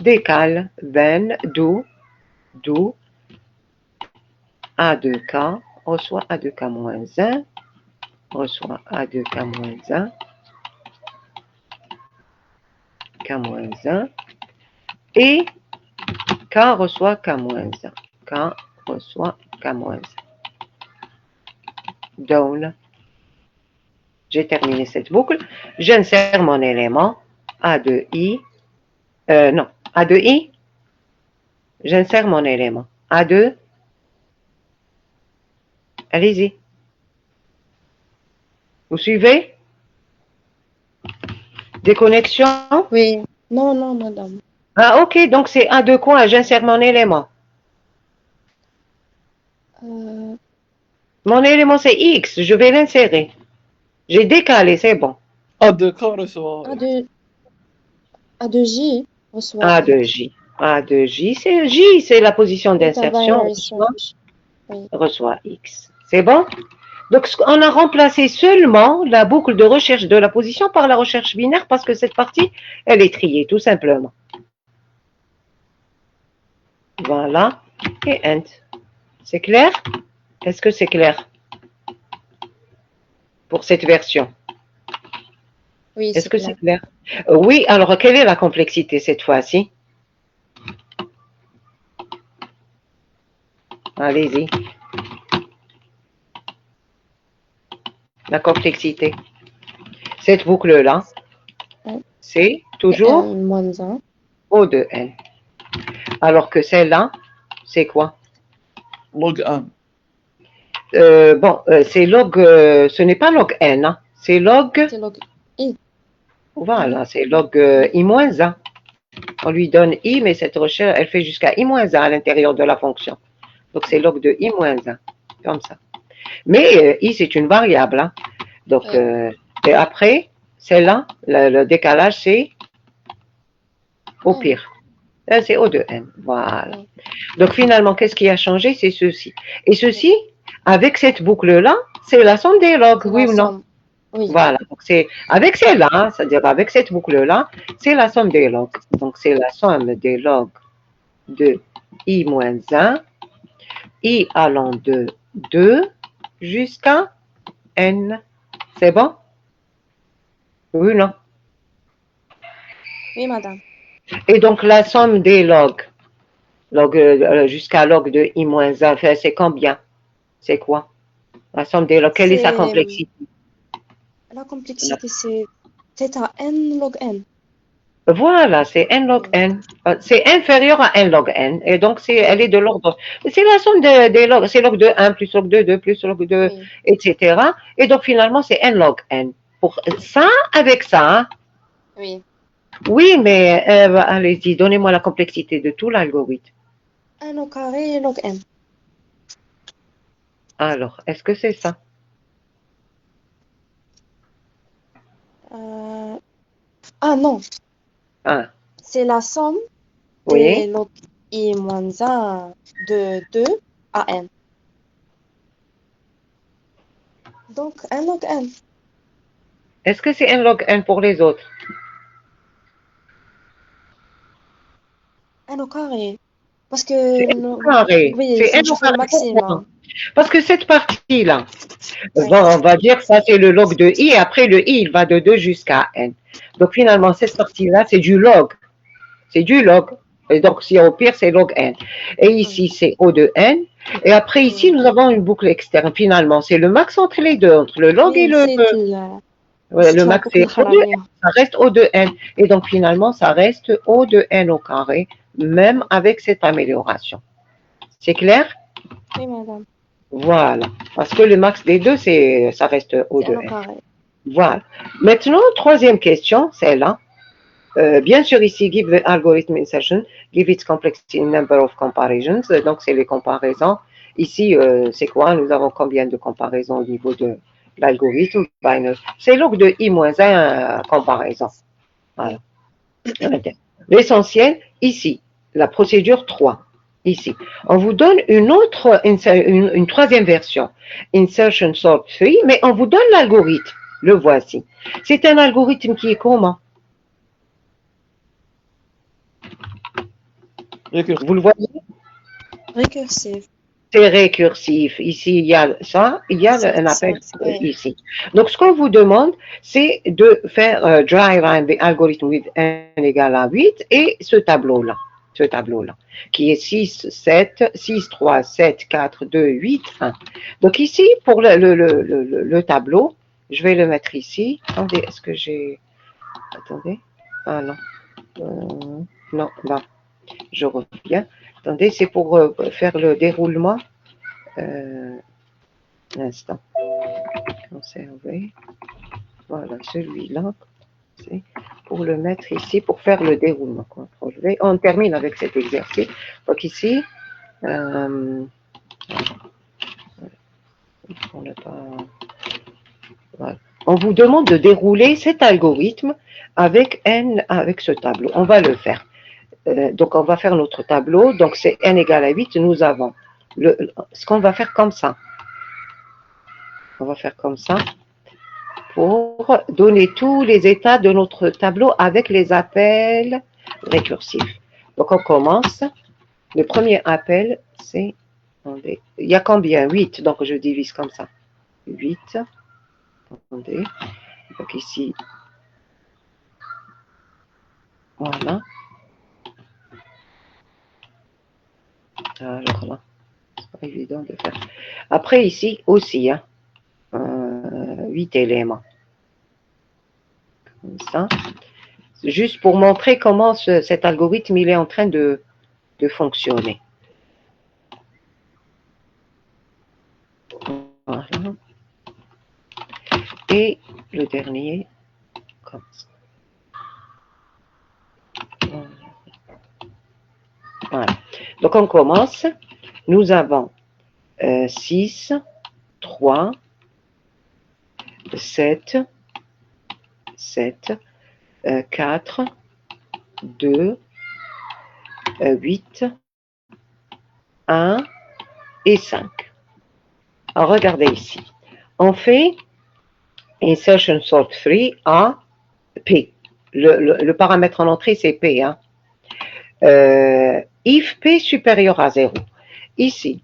décale, then, do A de K reçoit A de K moins 1, reçoit A de K moins 1, K moins 1, et K reçoit K moins 1. K reçoit K moins 1. Down. J'ai terminé cette boucle. J'insère mon élément A de I. Non, A de I. J'insère mon élément. A de. Allez-y. Vous suivez? Des connexions? Oui. Non, non, madame. Ah, ok, donc c'est A de quoi? J'insère mon élément. Euh, Mon élément, c'est X. Je vais l'insérer. J'ai décalé, c'est bon. A de K reçoit. A de, A de J reçoit A de X. J. A de J, c'est la position Oui, ta d'insertion, binary search. Oui. reçoit X. C'est bon? Donc, on a remplacé seulement la boucle de recherche de la position par la recherche binaire parce que cette partie, elle est triée, tout simplement. Voilà. Et end. C'est clair? Est-ce que c'est clair pour cette version? Oui, Est-ce c'est que c'est clair. clair? Oui, alors quelle est la complexité cette fois-ci? Allez-y. La complexité. Cette boucle-là, Oui. c'est C'est toujours N moins 1. O de N. Alors que celle-là, c'est quoi? Log 1. C'est log, ce n'est pas log N, hein. C'est log, C'est log I. voilà, c'est log I-1. On lui donne I, mais cette recherche, elle fait jusqu'à I-1 à l'intérieur de la fonction. Donc c'est log de I-1, comme ça. Mais I, c'est une variable, hein. Donc, Oui. et après, celle-là, le décalage, c'est au N. pire. C'est O de N. Voilà. Oui. Donc finalement, qu'est-ce qui a changé? C'est ceci. Et ceci, avec cette boucle-là, c'est la somme des logs, C'est oui la ou non? somme. Oui. Voilà, donc c'est avec celle-là, hein, c'est-à-dire avec cette boucle-là, c'est la somme des logs. Donc c'est la somme des logs de i moins 1, i allant de 2 jusqu'à n. C'est bon? Oui, non? Oui, madame. Et donc la somme des logs, jusqu'à log de i moins 1, c'est combien? C'est quoi? La somme des logs, quelle est sa C'est complexité? la complexité, c'est θ n log n. Voilà, c'est n log n. C'est inférieur à n log n. Et donc, elle est de l'ordre. C'est la somme des logs. C'est log de 1 plus log de 2 plus log de, Oui. etc. Et donc, finalement, c'est n log n. Pour ça, avec ça, hein. Oui. Oui, mais allez-y, donnez-moi la complexité de tout l'algorithme. 1 au carré log n. Alors, est-ce que c'est ça? Ah non, Ah, c'est la somme des oui. log i moins 1 de 2 à n. Donc, 1 log n. Est-ce que c'est n log n pour les autres? 1 au carré. Parce C'est que, n au carré. oui, C'est si n je au fais le carré. Pourquoi? maximum. Parce que cette partie-là, Oui. bon, on va dire ça c'est le log de i, et après le i, il va de 2 jusqu'à n. Donc finalement, cette partie-là, c'est du log. C'est du log. Et donc, si au pire, c'est log n. Et ici, c'est O de n. Et après, ici, Oui, nous avons une boucle externe. Finalement, c'est le max entre les deux, entre le log et oui, le c'est la max, boucle c'est O de n. الخلوية. Ça reste O de n. Et donc, finalement, ça reste O de n au carré, même avec cette amélioration. C'est clair? Oui, madame. Voilà. Parce que le max des deux, ça reste O C'est de 1 au n. carré. Voilà. Maintenant, troisième question, c'est là. Bien sûr, ici, give the algorithm insertion, give its complexity in number of comparisons. Donc, c'est les comparaisons. Ici, c'est quoi? Nous avons combien de comparaisons au niveau de l'algorithme? C'est log de i-1 comparaison. Voilà. L'essentiel, ici, la procédure 3. Ici, on vous donne une troisième version, insertion sort 3, mais on vous donne l'algorithme. Le voici. C'est un algorithme qui est comment? Récursion. Vous le voyez? Récursif. C'est récursif. Ici, il y a ça, il y a un appel Oui. ici. Donc, ce qu'on vous demande, c'est de faire dry run the algorithm with n égale à 8 et ce tableau-là, qui est 6, 7, 6, 3, 7, 4, 2, 8, 1. Donc, ici, pour le tableau, je vais le mettre ici. Attendez, est-ce que j'ai... Attendez. Ah non. Non, là, je reviens. Attendez, c'est pour faire le déroulement. Un instant. Conserver. Voilà, celui-là. C'est pour le mettre ici, pour faire le déroulement. CTRL V. On termine avec cet exercice. Donc ici, on n'a pas... Voilà. On vous demande de dérouler cet algorithme avec n, avec ce tableau. On va le faire. Donc on va faire notre tableau. Donc c'est n égale à 8. Nous avons ce qu'on va faire comme ça. On va faire comme ça pour donner tous les états de notre tableau avec les appels récursifs. Donc on commence. Le premier appel, c'est... Attendez, il y a combien? 8, donc je divise comme ça. 8. Attendez. Donc ici, voilà. Alors là, c'est pas évident de faire. Après ici aussi, hein, 8 éléments. Comme ça. Juste pour montrer comment cet algorithme il est en train de fonctionner. Voilà. Et le dernier, comme ça. Voilà. Donc on commence. Nous avons 6, 3, 7, 7, 4, 2, 8, 1 et 5. Alors regardez ici. On fait insertion sort 3 A, P. Le paramètre en entrée, c'est P. Hein. If P supérieur à 0. Ici,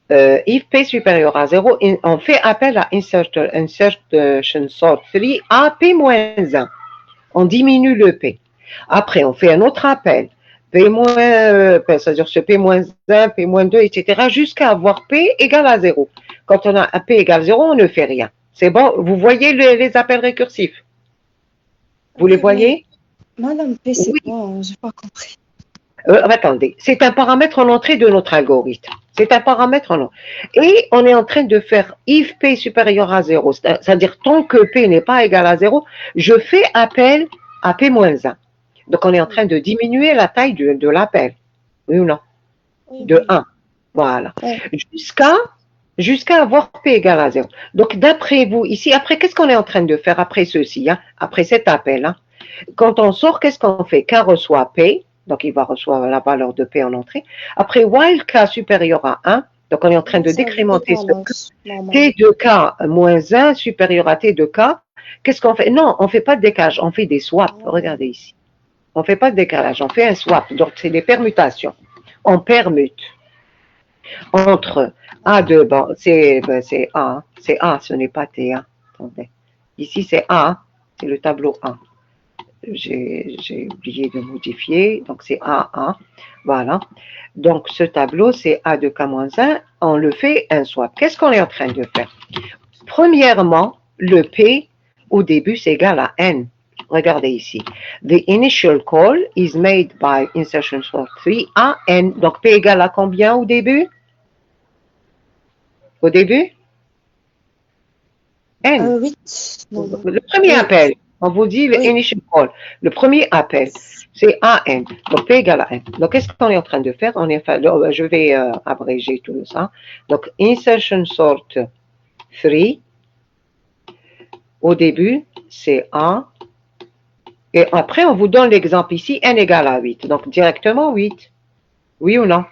if P supérieur à 0, on fait appel à insertion sort 3 à P moins 1. On diminue le P. Après, on fait un autre appel. P moins, c'est-à-dire ce P moins 1, P moins 2, etc., jusqu'à avoir P égale à 0. Quand on a un P égale 0, on ne fait rien. C'est bon? Vous voyez les appels récursifs? Vous les voyez? Madame P, c'est Oui. quoi? J'ai pas compris. Attendez, c'est un paramètre en entrée de notre algorithme. C'est un paramètre en entrée. Et on est en train de faire if P supérieur à 0, c'est-à-dire tant que P n'est pas égal à 0, je fais appel à P moins 1. Donc, on est en train de diminuer la taille de l'appel. Oui ou non? Oui, De oui. 1. Voilà. Ouais. Jusqu'à avoir P égale à 0. Donc, d'après vous, ici, après, qu'est-ce qu'on est en train de faire après ceci, hein, après cet appel, hein? Quand on sort, qu'est-ce qu'on fait? K reçoit P, donc il va recevoir la valeur de P en entrée. Après, while K supérieur à 1, donc on est en train de C'est un décrémenter ce décalage, normal. T de K moins 1 supérieur à T de K. Qu'est-ce qu'on fait? Non, on ne fait pas de décalage, on fait des swaps. Regardez ici. On ne fait pas de décalage, on fait un swap. Donc, c'est des permutations. On permute entre A2, bon, c'est A, ce n'est pas T. Hein. Attendez. Ici, c'est A, c'est le tableau A. J'ai oublié de modifier, donc c'est A1, voilà. Donc ce tableau, c'est A de K-1, on le fait un swap. Qu'est-ce qu'on est en train de faire? Premièrement, le P au début, c'est égal à N. Regardez ici. The initial call is made by insertion sort 3 à N. Donc P égale à combien au début? Au début? N. 8. Non, non. Le premier appel, on vous dit le initial call. Le premier appel, c'est AN. Donc, P égale à N. Donc, qu'est-ce qu'on est en train de faire? Je vais abréger tout ça. Donc, insertion sort 3. Au début, c'est A. Et après, on vous donne l'exemple ici, N égale à 8. Donc, directement 8. Oui ou non?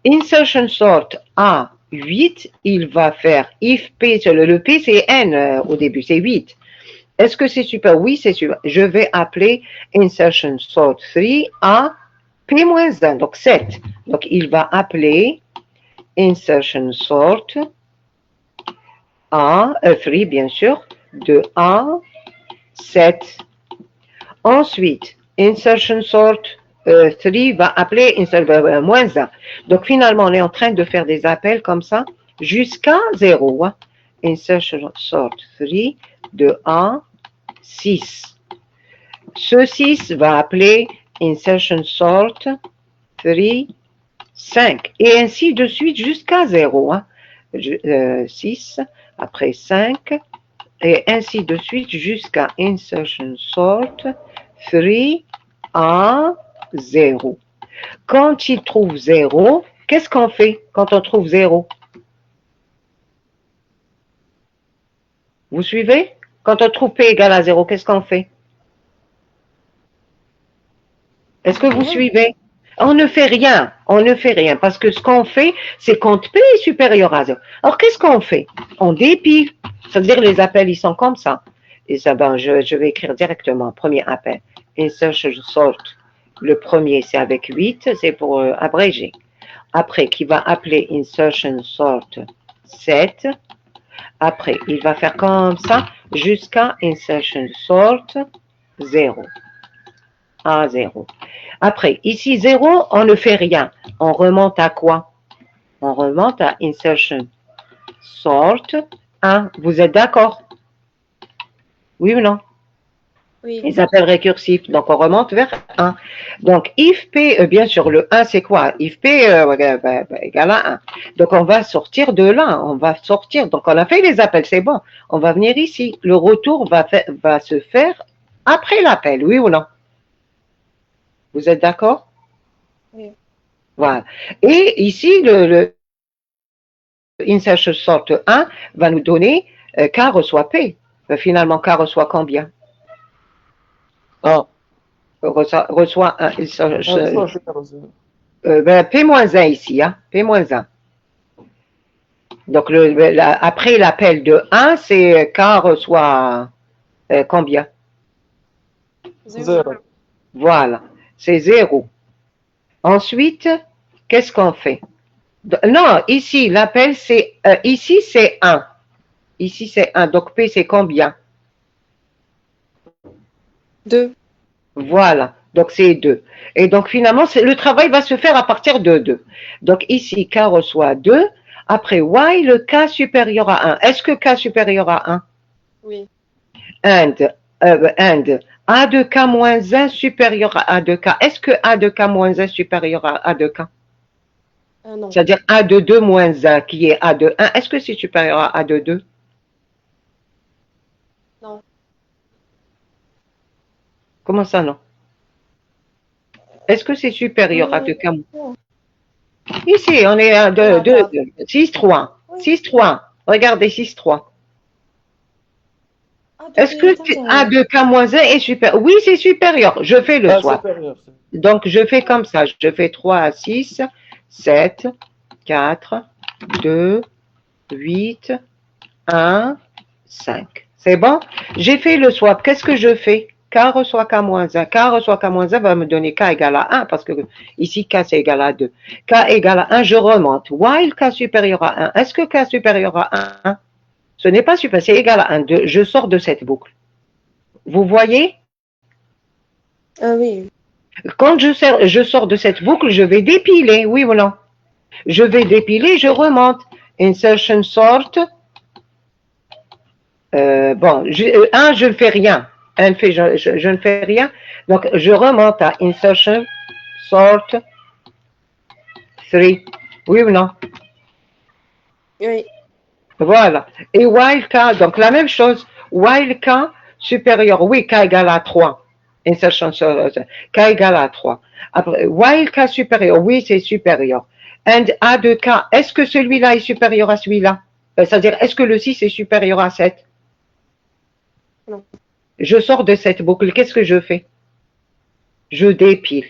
Insertion sort A 8, il va faire if P, le P c'est N au début, c'est 8. Est-ce que c'est super? Oui, c'est super. Je vais appeler insertion sort 3 à P-1, donc 7. Donc, il va appeler insertion sort à 3, bien sûr, de A 7. Ensuite, insertion sort 3 va appeler moins 1. Donc, finalement, on est en train de faire des appels comme ça jusqu'à 0. Hein. Insertion sort 3 de A 6. Ce 6 va appeler insertion sort 3, 5. Et ainsi de suite jusqu'à 0. Hein. 6, après 5, et ainsi de suite jusqu'à insertion sort 3 à 0. Quand il trouve 0, qu'est-ce qu'on fait quand on trouve 0? Vous suivez? Quand on trouve P égale à 0, qu'est-ce qu'on fait? Est-ce que vous suivez? On ne fait rien, parce que ce qu'on fait, c'est quand P est supérieur à 0. Alors, qu'est-ce qu'on fait? On dépile, c'est-à-dire les appels, ils sont comme ça. Et ça, ben, je vais écrire directement, premier appel, insertion sort. Le premier, c'est avec 8, c'est pour abréger. Après, qui va appeler insertion sort 7. Après, il va faire comme ça jusqu'à insertion sort 0. À 0. Après, ici, 0, on ne fait rien. On remonte à quoi? On remonte à insertion sort 1. Vous êtes d'accord? Oui ou non? Oui. Les appels récursifs. Donc, on remonte vers 1. Donc, if P, bien sûr, le 1, c'est quoi? If P égale à 1. Donc, on va sortir de là. On va sortir. Donc, on a fait les appels, c'est bon. On va venir ici. Le retour va se faire après l'appel. Oui ou non? Vous êtes d'accord? Oui. Voilà. Et ici, le insertion sort 1 va nous donner K reçoit P. Finalement, K reçoit combien? Ah, Reçoit un, ça, P-1 ici, hein? P-1. Donc, après l'appel de 1, c'est K reçoit combien? 0. Voilà, c'est 0. Ensuite, qu'est-ce qu'on fait? Non, ici, l'appel, c'est ici, c'est 1. Ici, c'est 1. Donc, P, c'est combien? 2. Voilà, donc c'est 2. Et donc, finalement, le travail va se faire à partir de 2. Donc, ici, K reçoit 2. Après, while K supérieur à 1. Est-ce que K supérieur à 1? Oui. And A de K moins 1 supérieur à A de K. Est-ce que A de K moins 1 supérieur à A de K? Non. C'est-à-dire A de 2 moins 1 qui est A de 1. Est-ce que c'est supérieur à A de 2? Non. Comment ça, non? Est-ce que c'est supérieur à 2 K? Ici, on est à 2, 6, 3. 6, 3. Regardez, 6, 3. Est-ce que A de K moins 1 est supérieur? Oui, c'est supérieur. Je fais le swap. Supérieur. Donc, je fais comme ça. Je fais 3 à 6, 7, 4, 2, 8, 1, 5. C'est bon? J'ai fait le swap. Qu'est-ce que je fais? K reçoit K moins 1. K reçoit K moins 1 va me donner K égale à 1 parce que ici, K c'est égal à 2. K égale à 1, je remonte. While K supérieur à 1. Est-ce que K supérieur à 1? Ce n'est pas supérieur, c'est égal à 1. Je sors de cette boucle. Vous voyez? Oui. Quand je sors de cette boucle, je vais dépiler, oui ou non? Je vais dépiler, je remonte. Insertion sort. Bon, 1, je ne fais rien. Je ne fais rien. Donc, je remonte à insertion sort 3. Oui ou non? Oui. Voilà. Et while K, donc la même chose. While K supérieur, oui, K égale à 3. Insertion sort, K égale à 3. Après, while K supérieur, oui, c'est supérieur. And A de K, est-ce que celui-là est supérieur à celui-là? C'est-à-dire, est-ce que le 6 est supérieur à 7? Non. Je sors de cette boucle, qu'est-ce que je fais? Je dépile.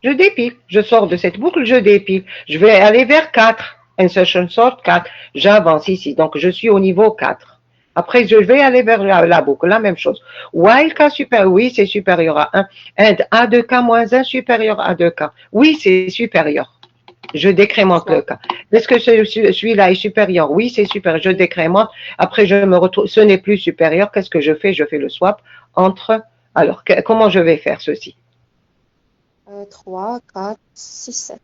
Je dépile. Je sors de cette boucle, je dépile. Je vais aller vers 4. Insertion sort 4. J'avance ici. Donc, je suis au niveau 4. Après, je vais aller vers la boucle. La même chose. While K supérieur, oui, c'est supérieur à 1. And A de K moins 1 supérieur à 2K. Oui, c'est supérieur. Je décrémente le cas. Est-ce que celui-là est supérieur? Oui, c'est supérieur. Je décrémente. Après, je me retrouve. Ce n'est plus supérieur. Qu'est-ce que je fais? Je fais le swap entre. Alors, comment je vais faire ceci? 3, 4, 6, 7.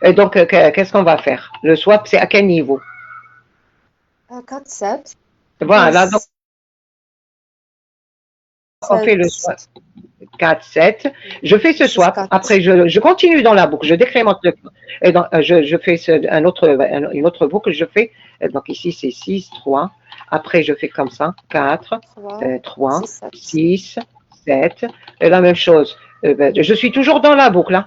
Et donc, qu'est-ce qu'on va faire? Le swap, c'est à quel niveau? 4, 7. Voilà, donc on fait le swap. 4, 7. Je fais ce swap. Après, je continue dans la boucle. Je décrémente le. Et donc, je fais une autre boucle. Je fais. Donc, ici, c'est 6, 3. Après, je fais comme ça. 4, 3, 6, 7. Et la même chose. Je suis toujours dans la boucle. Hein.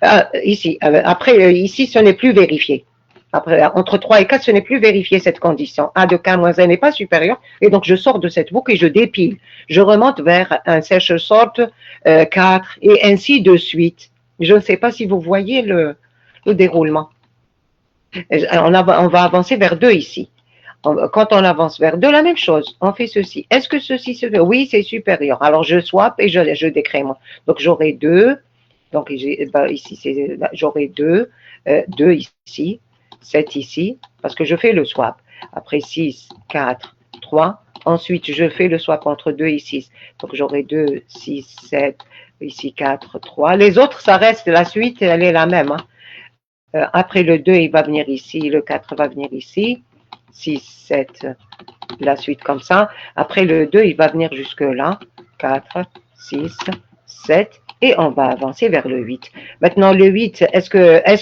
Oui. Ici. Après, ici, ce n'est plus vérifié. Après, entre 3 et 4, ce n'est plus vérifié cette condition. A de K moins 1 n'est pas supérieur. Et donc, je sors de cette boucle et je dépile. Je remonte vers un sèche sort 4 et ainsi de suite. Je ne sais pas si vous voyez le déroulement. On va avancer vers 2 ici. Quand on avance vers 2, la même chose. On fait ceci. Est-ce que ceci se fait? Oui, c'est supérieur. Alors, je swap et je décrémente. Donc, j'aurai 2. Donc, ici, j'aurai 2. 2 ici. 7 ici, parce que je fais le swap. Après 6, 4, 3. Ensuite, je fais le swap entre 2 et 6. Donc, j'aurai 2, 6, 7, ici 4, 3. Les autres, ça reste, la suite, elle est la même. Hein. Après le 2, il va venir ici, le 4 va venir ici. 6, 7, la suite comme ça. Après le 2, il va venir jusque là. 4, 6, 7. Et on va avancer vers le 8. Maintenant, le 8, est-ce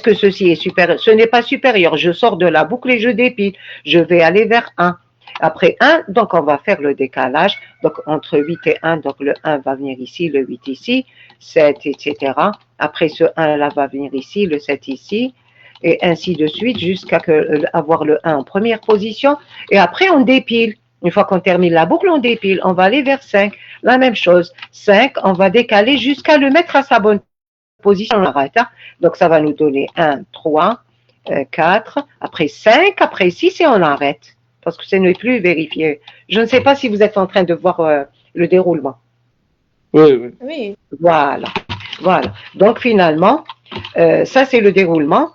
que ceci est supérieur? Ce n'est pas supérieur. Je sors de la boucle et je dépile. Je vais aller vers 1. Après 1, donc on va faire le décalage. Donc entre 8 et 1, donc le 1 va venir ici, le 8 ici, 7, etc. Après ce 1-là va venir ici, le 7 ici, et ainsi de suite jusqu'à avoir le 1 en première position. Et après, on dépile. Une fois qu'on termine la boucle, on dépile. On va aller vers 5. La même chose. 5, on va décaler jusqu'à le mettre à sa bonne position. On arrête. Hein. Donc, ça va nous donner 1, 3, 4, après 5, après 6 et on arrête. Parce que ce n'est plus vérifié. Je ne sais pas si vous êtes en train de voir le déroulement. Oui, oui. Oui. Voilà. Voilà. Donc finalement, ça c'est le déroulement.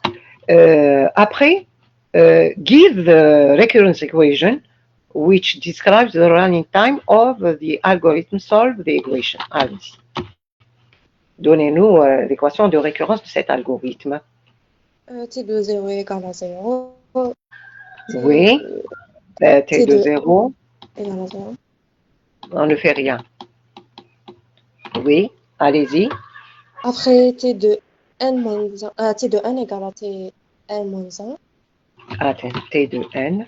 Après, give the recurrence equation which describes the running time of the algorithm solve the equation. Allez-y. Donnez-nous l'équation de récurrence de cet algorithme. T de 0 égale à 0. Oui. T de 0. Égale à 0. On ne fait rien. Oui. Allez-y. Après, T de n-1, T de n égale à Tn-1. Attends, T de n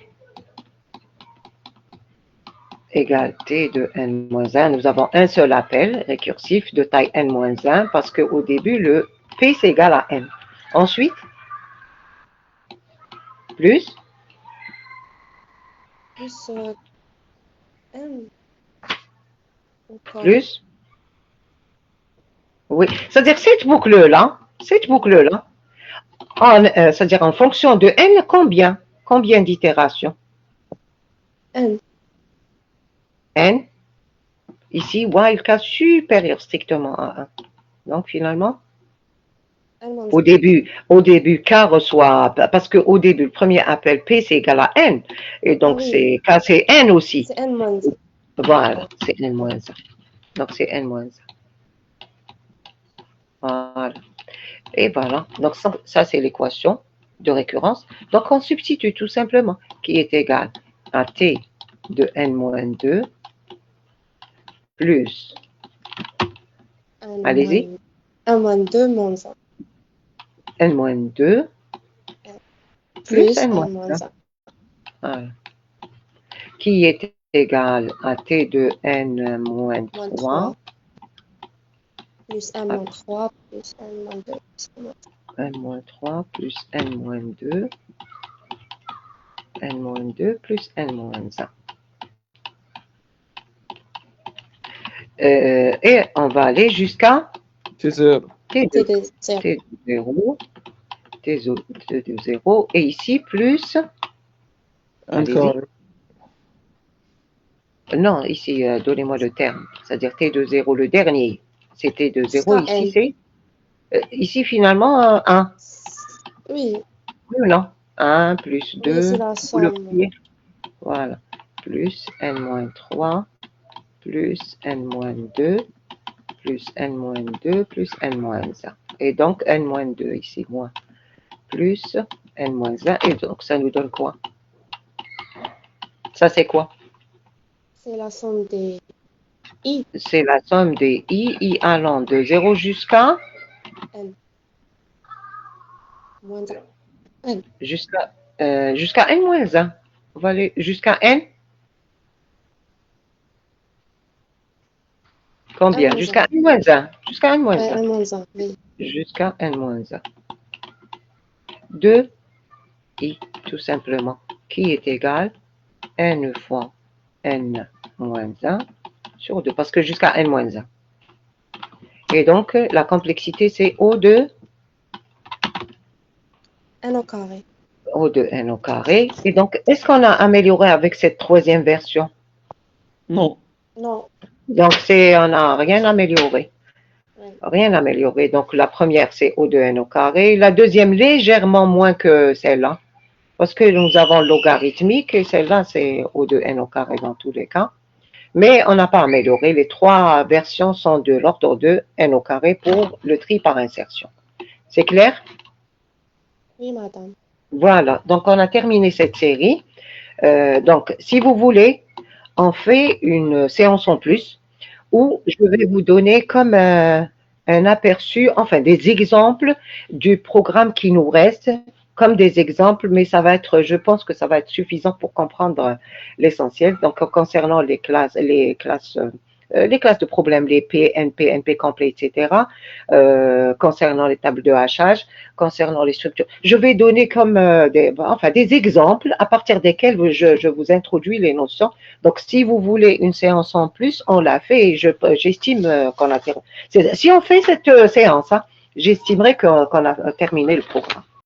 égale T de n-1. Nous avons un seul appel récursif de taille n-1 parce qu'au début, le P c'est égal à n. Ensuite, plus n. Plus oui, c'est-à-dire cette boucle-là, c'est-à-dire en fonction de n, combien d'itérations? N. N, ici, while cas supérieur strictement à 1. Donc finalement, au début, K reçoit, parce qu'au début, le premier appel P c'est égal à N, et donc oui. K c'est N aussi. C'est n-1. Voilà, c'est N-1. Donc c'est N-1. Voilà. Et voilà. Donc ça c'est l'équation de récurrence. Donc on substitue tout simplement, qui est égal à T de N-2 plus, allez-y, N-2 moins 1. N-2 plus N-1. Voilà. Qui est égal à T de N-3 plus N-3 plus N-2 N-3 plus N-2 N-2 plus N-1. Et on va aller jusqu'à T0. T de 0, T de 0, et ici plus, Encore. non, ici, donnez-moi le terme, c'est-à-dire T de 0, le dernier, c'est T de 0, ici c'est, ici finalement 1. Oui. Oui ou non? 1 plus 2, oui, c'est la somme. Voilà, plus N-3, plus N-2, plus N-2, plus N-1. Et donc N-2 ici, moins, plus N-1, et donc ça nous donne quoi? Ça c'est quoi? C'est la somme des I. C'est la somme des I allant de 0 jusqu'à N. Moins 1. N. Jusqu'à N-1. On va aller jusqu'à N. Combien? N-1. Jusqu'à N-1. Jusqu'à N-1. N-1, oui. Jusqu'à N-1. 2 I, tout simplement, qui est égal N fois N-1 sur 2, parce que jusqu'à N-1. Et donc, la complexité, c'est O de N au carré. O de N au carré. Et donc, est-ce qu'on a amélioré avec cette troisième version? Non. Non. Donc, on n'a rien amélioré. Oui. Rien amélioré. Donc, la première, c'est O de N au carré. La deuxième, légèrement moins que celle-là. Parce que nous avons logarithmique et celle-là, c'est O de N au carré dans tous les cas. Mais on n'a pas amélioré. Les trois versions sont de l'ordre de N au carré pour le tri par insertion. C'est clair? Oui, madame. Voilà. Donc, on a terminé cette série. Donc, si vous voulez, on fait une séance en plus où je vais vous donner comme un aperçu, enfin des exemples du programme qui nous reste, comme des exemples, mais ça va être, je pense que ça va être suffisant pour comprendre l'essentiel. Donc, concernant les classes de problèmes, les P, NP, NP complet, etc., concernant les tables de hachage, concernant les structures. Je vais donner comme des exemples à partir desquels je vous introduis les notions. Donc, si vous voulez une séance en plus, on l'a fait et j'estime qu'on a terminé. Si on fait cette séance, j'estimerais qu'on a terminé le programme.